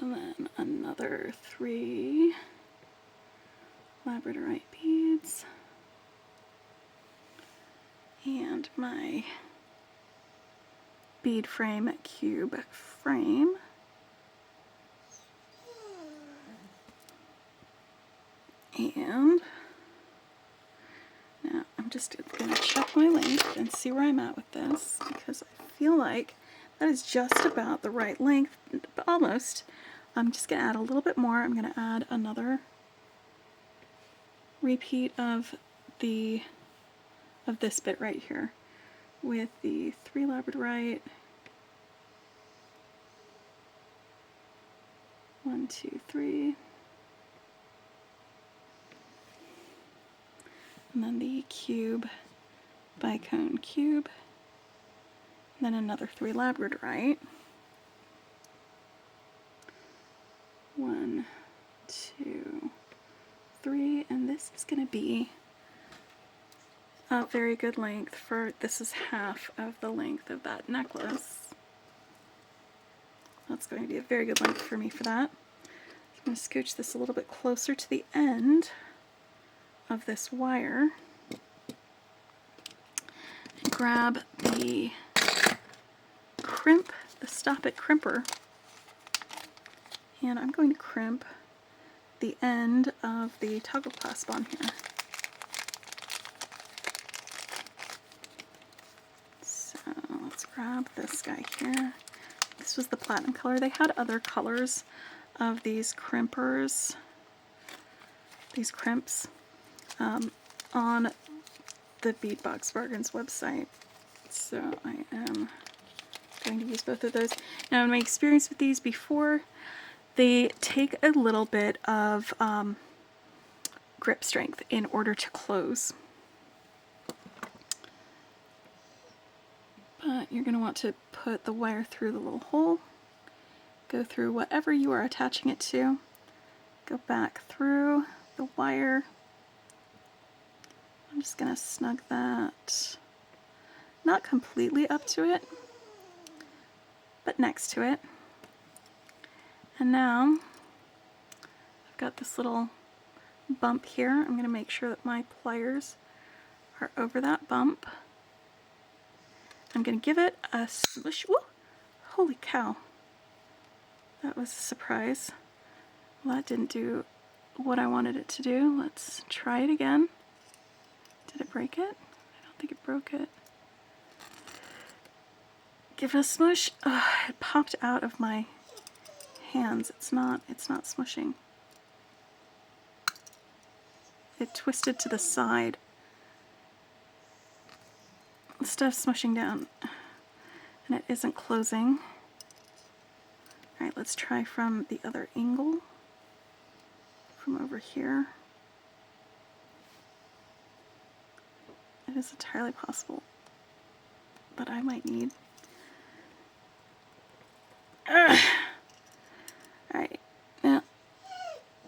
and then another 3 Labradorite beads, and my bead frame cube frame. And now I'm just going to check my length and see where I'm at with this, because I feel like that is just about the right length, almost. I'm just going to add a little bit more. I'm going to add another repeat of this bit right here with the 3 Labradorite. 1, 2, 3. And then the cube bicone cube. And then another 3 Labradorite. 1, 2, 3, and this is going to be a very good length for, this is half of the length of that necklace. That's going to be a very good length for me for that. So I'm going to scooch this a little bit closer to the end of this wire. And grab the crimp, the Stop It crimper, and I'm going to crimp the end of the toggle clasp on here. grab this guy here. This was the platinum color. They had other colors of these crimpers, these crimps, on the Bead Box Bargains website. So I am going to use both of those. Now, in my experience with these before, they take a little bit of grip strength in order to close. But you're going to want to put the wire through the little hole, go through whatever you are attaching it to, go back through the wire. I'm just going to snug that, not completely up to it, but next to it. And now I've got this little bump here. I'm going to make sure that my pliers are over that bump. I'm going to give it a smush. Woo! Holy cow. That was a surprise. Well, that didn't do what I wanted it to do. Let's try it again. Did it break it? I don't think it broke it. Give it a smush. Ugh, it popped out of my hands. It's not smushing. It twisted to the side. The stuff's smushing down and it isn't closing. Alright, let's try from the other angle, from over here. It is entirely possible that I might need. Alright, now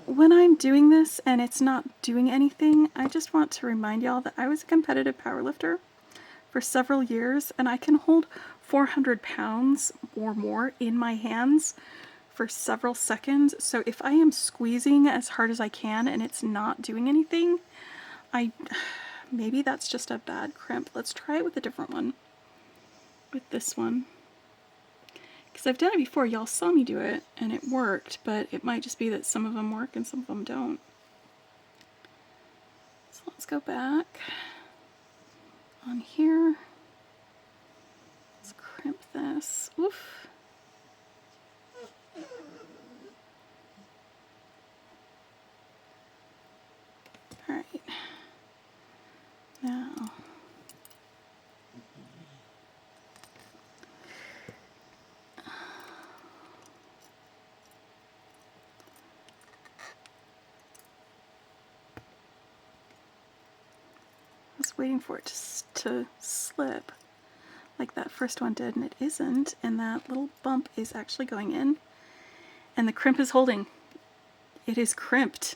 when I'm doing this and it's not doing anything, I just want to remind y'all that I was a competitive powerlifter for several years, and I can hold 400 pounds or more in my hands for several seconds. So if I am squeezing as hard as I can and it's not doing anything, maybe that's just a bad crimp. Let's try it with a different one, with this one. Because I've done it before, y'all saw me do it and it worked, but it might just be that some of them work and some of them don't. So let's go back on here. Let's crimp this. Oof. Alright. Now waiting for it to slip like that first one did, and it isn't, and that little bump is actually going in and the crimp is holding. It is crimped.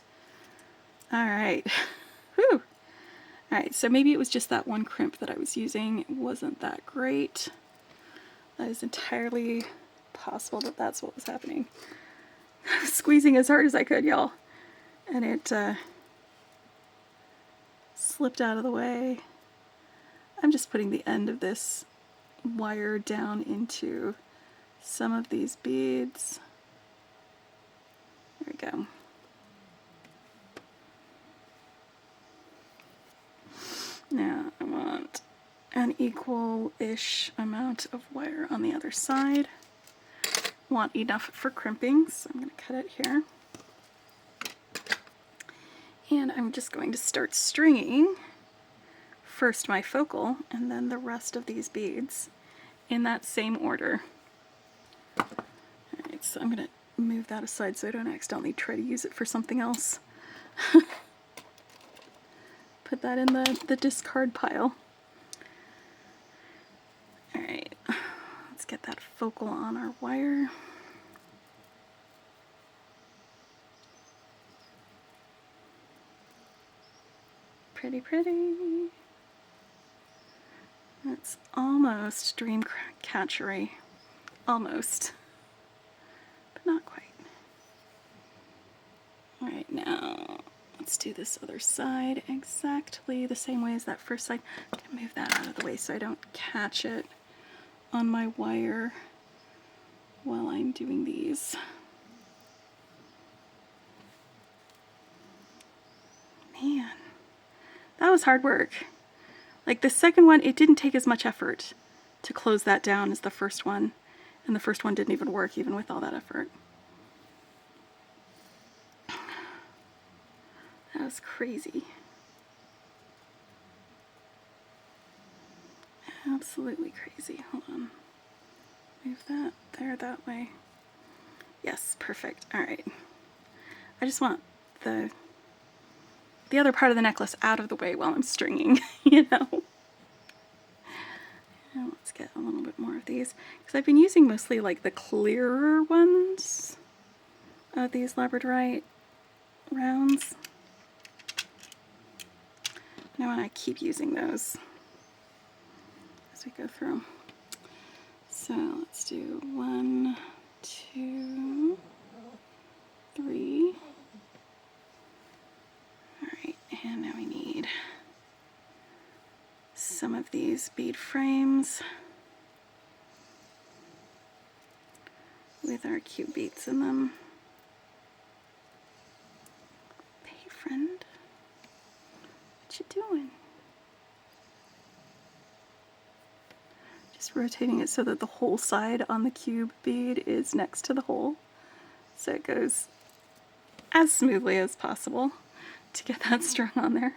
Alright. Whew. Alright, so maybe it was just that one crimp that I was using. It wasn't that great. That is entirely possible that that's what was happening. I was squeezing as hard as I could, y'all, and it slipped out of the way. I'm just putting the end of this wire down into some of these beads. There we go. Now I want an equal-ish amount of wire on the other side. Want enough for crimping, so I'm going to cut it here. And I'm just going to start stringing first my focal and then the rest of these beads in that same order. Alright, so I'm going to move that aside so I don't accidentally try to use it for something else. Put that in the discard pile. Alright, let's get that focal on our wire. Pretty, pretty. That's almost dream catchery. Almost. But not quite. Alright, now let's do this other side exactly the same way as that first side. I'm going to move that out of the way so I don't catch it on my wire while I'm doing these. Man, that was hard work. Like the second one, it didn't take as much effort to close that down as the first one, and the first one didn't even work even with all that effort. That was crazy. Absolutely crazy. Hold on. Move that there that way. Yes, perfect. All right. I just want the other part of the necklace out of the way while I'm stringing, you know. And let's get a little bit more of these, because I've been using mostly like the clearer ones of these Labradorite rounds. And I want to keep using those as we go through. So let's do 1, 2, 3. All right, and now we need some of these bead frames with our cute beads in them. Hey friend, what you doing? Just rotating it so that the whole side on the cube bead is next to the hole, so it goes as smoothly as possible to get that strung on there.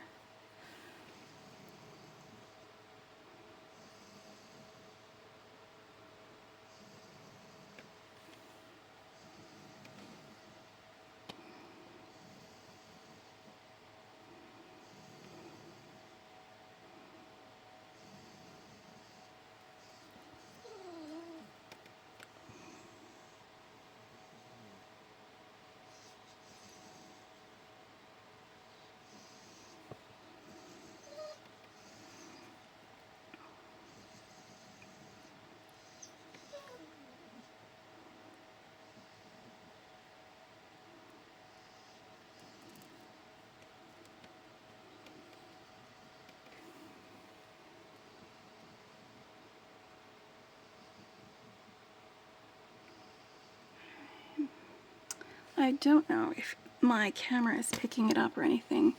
I don't know if my camera is picking it up or anything,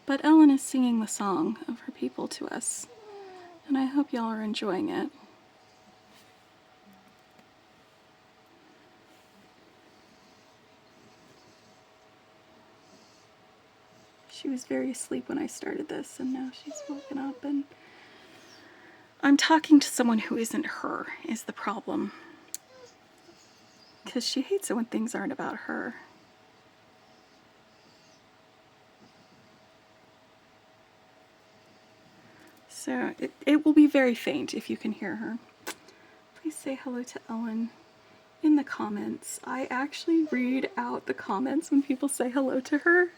but Ellen is singing the song of her people to us, and I hope y'all are enjoying it. She was very asleep when I started this, and now she's woken up, and I'm talking to someone who isn't her, is the problem. Because she hates it when things aren't about her. So it will be very faint if you can hear her. Please say hello to Ellen in the comments. I actually read out the comments when people say hello to her,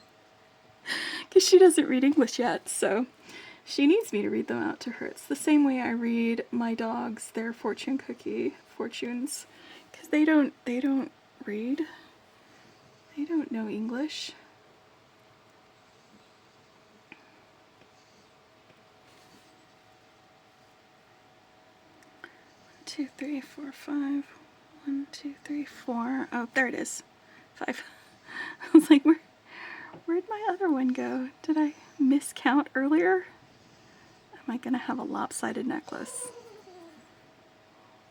because she doesn't read English yet, so she needs me to read them out to her. It's the same way I read my dogs their fortune cookie fortunes, because they don't read. They don't know English. 1, 2, 3, 4, 5. 1, 2, 3, 4. Oh, there it is. 5. I was like, where'd my other one go? Did I miscount earlier? Am I gonna have a lopsided necklace?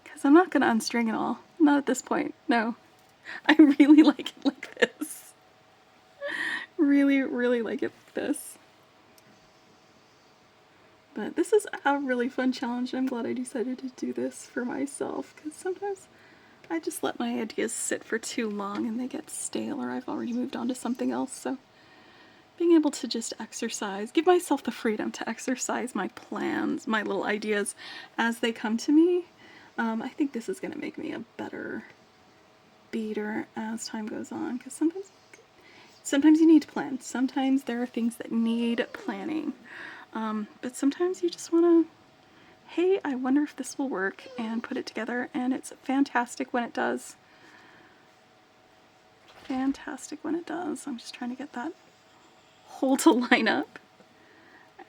Because I'm not gonna unstring it all. Not at this point. No. I really like it like this. Really, really like it like this. But this is a really fun challenge. I'm glad I decided to do this for myself, because sometimes I just let my ideas sit for too long and they get stale, or I've already moved on to something else. So being able to just exercise, give myself the freedom to exercise my plans, my little ideas as they come to me, I think this is going to make me a better beader as time goes on, because sometimes you need to plan. Sometimes there are things that need planning. But sometimes you just want to, hey, I wonder if this will work, and put it together, and it's fantastic when it does. Fantastic when it does. I'm just trying to get that hole to line up.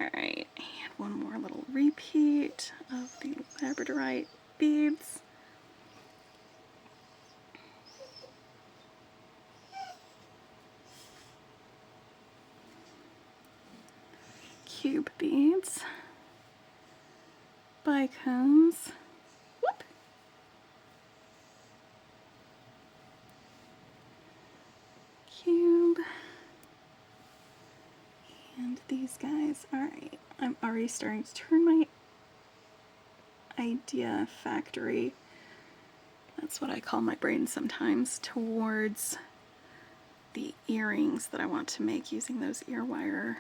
Alright, and one more little repeat of the Labradorite beads. Cube beads, bicones, these guys. Alright, I'm already starting to turn my idea factory, that's what I call my brain sometimes, towards the earrings that I want to make using those ear wire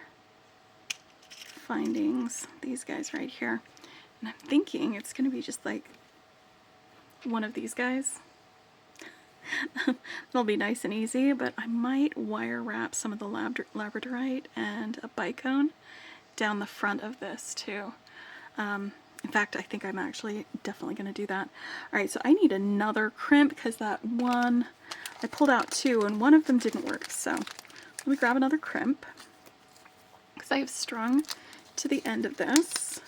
findings, these guys right here. And I'm thinking it's going to be just like one of these guys. It'll be nice and easy, but I might wire wrap some of the Labradorite and a bicone down the front of this too. In fact, I think I'm actually definitely going to do that. Alright, so I need another crimp because that one, I pulled out two and one of them didn't work. So let me grab another crimp because I have strung to the end of this.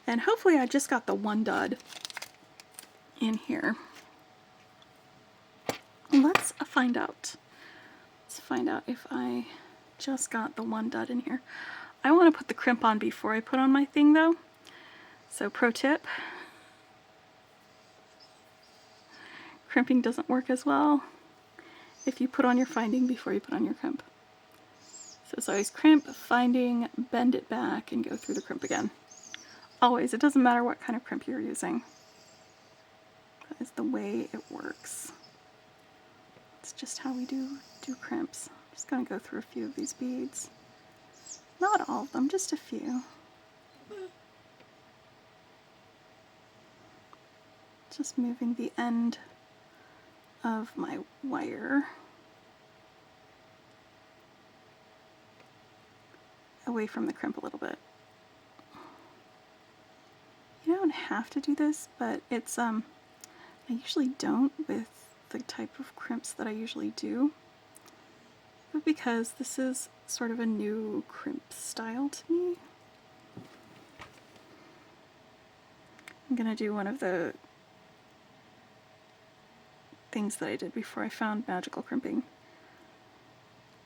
And hopefully I just got the one dud in here. Let's find out. Let's find out if I just got the one dud in here. I want to put the crimp on before I put on my thing though. So pro tip, crimping doesn't work as well if you put on your finding before you put on your crimp. So it's always crimp, finding, bend it back, and go through the crimp again. Always, it doesn't matter what kind of crimp you're using. That is the way it works. It's just how we do crimps. I'm just going to go through a few of these beads. Not all of them, just a few. Just moving the end of my wire away from the crimp a little bit. You don't have to do this, but it's I usually don't with the type of crimps that I usually do, but because this is sort of a new crimp style to me, I'm gonna do one of the things that I did before I found magical crimping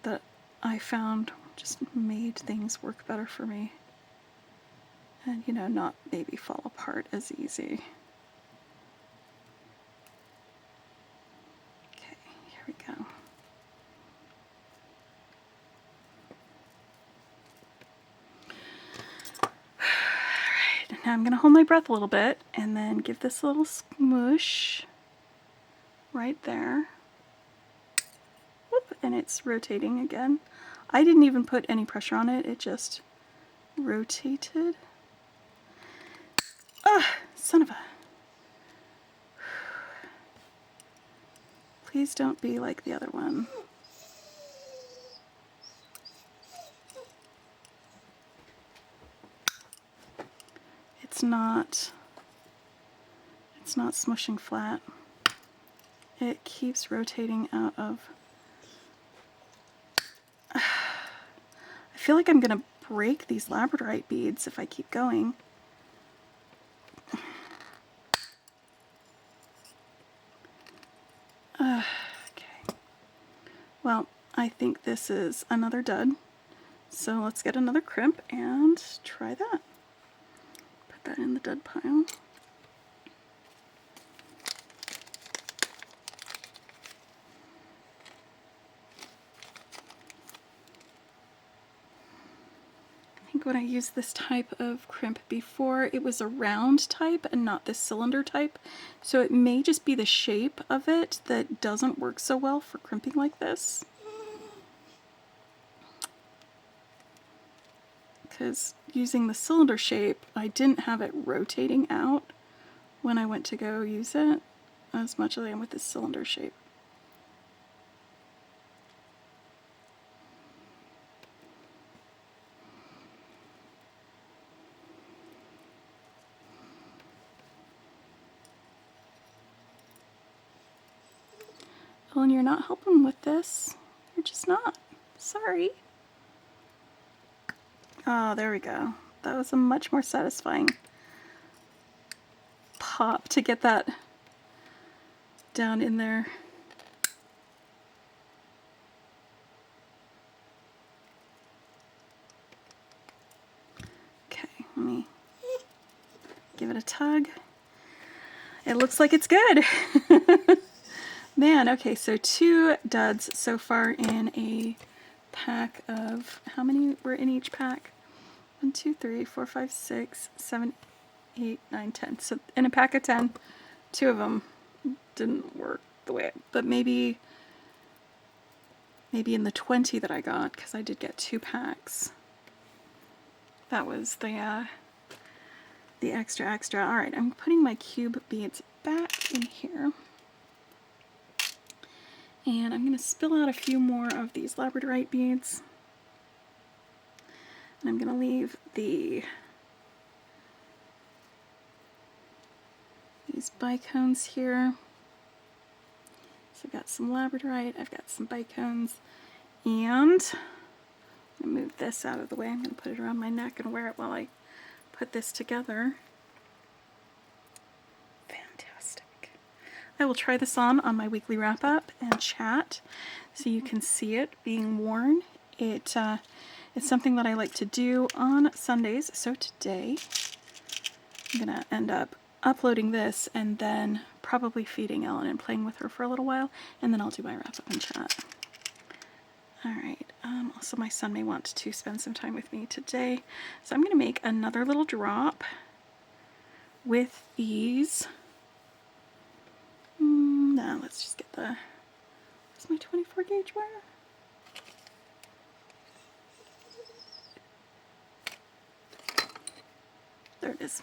that I found just made things work better for me and, you know, not maybe fall apart as easy. Okay, here we go. Alright, now I'm going to hold my breath a little bit and then give this a little smoosh right there. Whoop, and it's rotating again. I didn't even put any pressure on it, it just rotated. Ah, son of a... Please don't be like the other one. It's not smushing flat. It keeps rotating out of... I feel like I'm gonna break these Labradorite beads if I keep going. Okay. Well, I think this is another dud. So let's get another crimp and try that. Put that in the dud pile. When I used this type of crimp before, it was a round type and not this cylinder type, so it may just be the shape of it that doesn't work so well for crimping like this, because using the cylinder shape I didn't have it rotating out when I went to go use it as much as I am with this cylinder shape. Well, and you're not helping with this. You're just not. Sorry. Oh, there we go. That was a much more satisfying pop to get that down in there. Okay, let me give it a tug. It looks like it's good. Man, okay, so 2 duds so far in a pack of, how many were in each pack? 1, 2, 3, 4, 5, 6, 7, 8, 9, 10. So in a pack of 10, 2 of them didn't work the way, but maybe in the 20 that I got, because I did get 2 packs. That was the extra. All right, I'm putting my cube beads back in here. And I'm going to spill out a few more of these Labradorite beads. And I'm going to leave these bicones here. So I've got some Labradorite, I've got some bicones, and I'm going to move this out of the way. I'm going to put it around my neck and wear it while I put this together. Fantastic. I will try this on my weekly wrap-up and chat so you can see it being worn. It's something that I like to do on Sundays, so today I'm going to end up uploading this and then probably feeding Ellen and playing with her for a little while, and then I'll do my wrap-up and chat. Alright, also my son may want to spend some time with me today, so I'm going to make another little drop with these. Now let's just get where's my 24 gauge wire? There it is.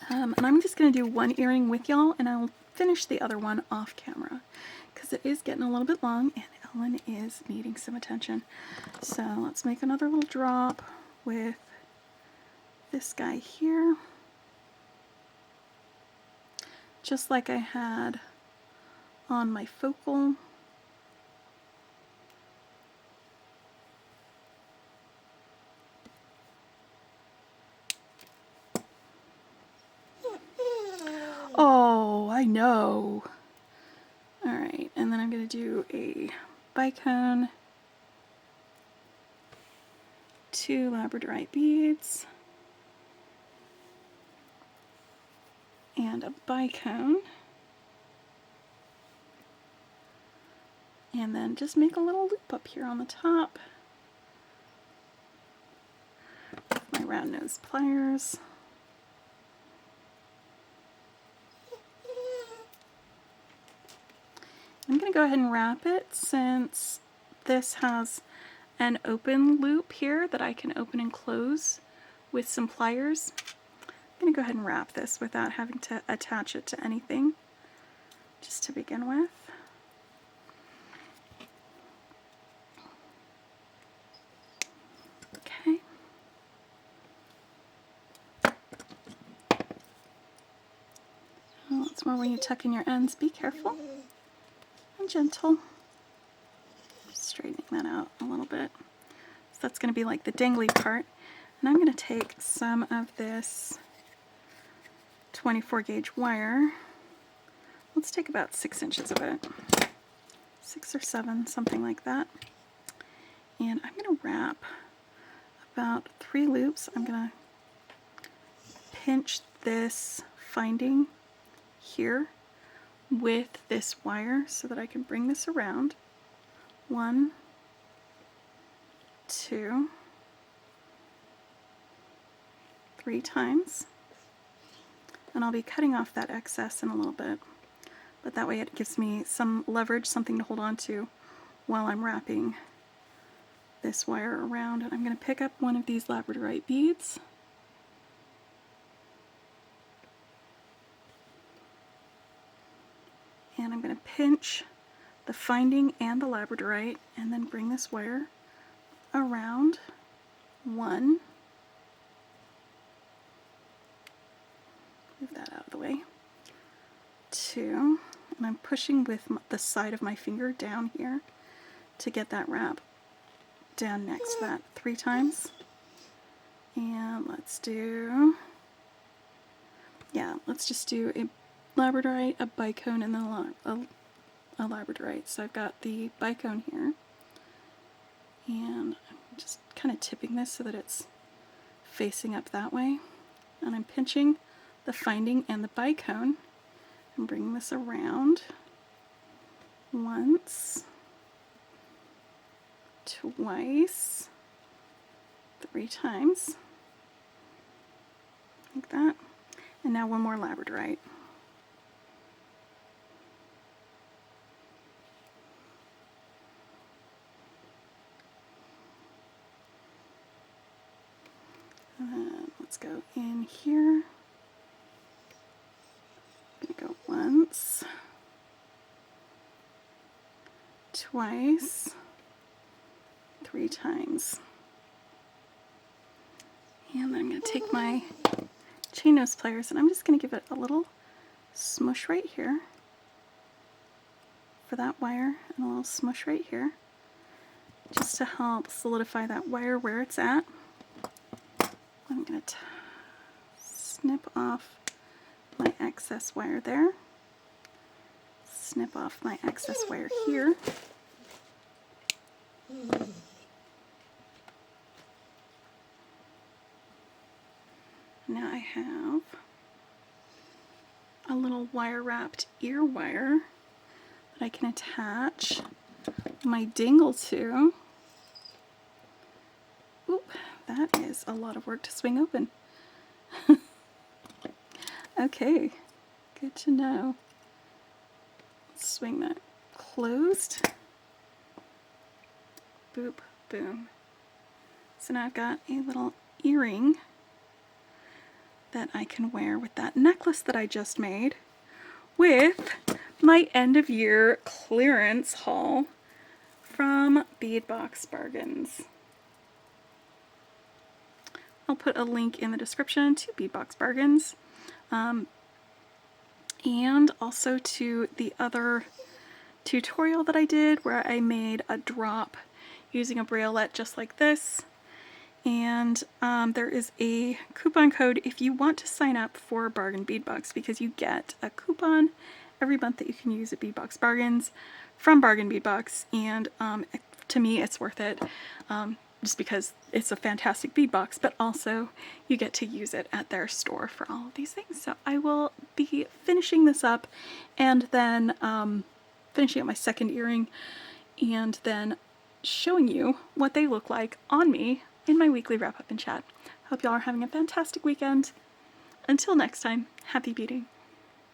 And I'm just going to do one earring with y'all, and I'll finish the other one off camera because it is getting a little bit long and Ellen is needing some attention. So let's make another little drop with this guy here, just like I had on my focal. Oh, I know. Alright, and then I'm going to do a bicone, 2 Labradorite beads, and a bicone, and then just make a little loop up here on the top with my round nose pliers. I'm going to go ahead and wrap it since this has an open loop here that I can open and close with some pliers. I'm going to go ahead and wrap this without having to attach it to anything, just to begin with. Okay. Well, it's more when you tuck in your ends. Be careful. Gentle. Just straightening that out a little bit. So that's going to be like the dangly part. And I'm going to take some of this 24 gauge wire. Let's take about 6 inches of it. 6 or 7, something like that. And I'm going to wrap about 3 loops. I'm going to pinch this finding here with this wire so that I can bring this around. 1, 2, 3 times. And I'll be cutting off that excess in a little bit, but that way it gives me some leverage, something to hold on to while I'm wrapping this wire around. And I'm going to pick up one of these Labradorite beads. And I'm going to pinch the finding and the Labradorite and then bring this wire around. 1. Move that out of the way. 2. And I'm pushing with the side of my finger down here to get that wrap down next to that 3 times. And let's just do a Labradorite, a bicone, and then a Labradorite. So I've got the bicone here, and I'm just kind of tipping this so that it's facing up that way. And I'm pinching the finding and the bicone and bringing this around once, twice, 3 times, like that. And now one more Labradorite. Let's go in here. I'm gonna go once, twice, 3 times. And then I'm going to take my chain nose pliers and I'm just going to give it a little smush right here for that wire, and a little smush right here just to help solidify that wire where it's at. I'm going to snip off my excess wire there, snip off my excess wire here. Now I have a little wire wrapped ear wire that I can attach my dangle to. Oop, that is a lot of work to swing open. Okay, good to know. Let's swing that closed. Boop, boom. So now I've got a little earring that I can wear with that necklace that I just made with my end of year clearance haul from Bead Box Bargains. I'll put a link in the description to Bead Box Bargains, and also to the other tutorial that I did where I made a drop using a briolette just like this. And there is a coupon code if you want to sign up for Bargain Bead Box, because you get a coupon every month that you can use at Bead Box Bargains from Bargain Bead Box, and to me it's worth it, just because it's a fantastic bead box, but also you get to use it at their store for all of these things. So I will be finishing this up and then finishing up my second earring and then showing you what they look like on me in my weekly wrap up and chat. Hope y'all are having a fantastic weekend. Until next time, happy beading.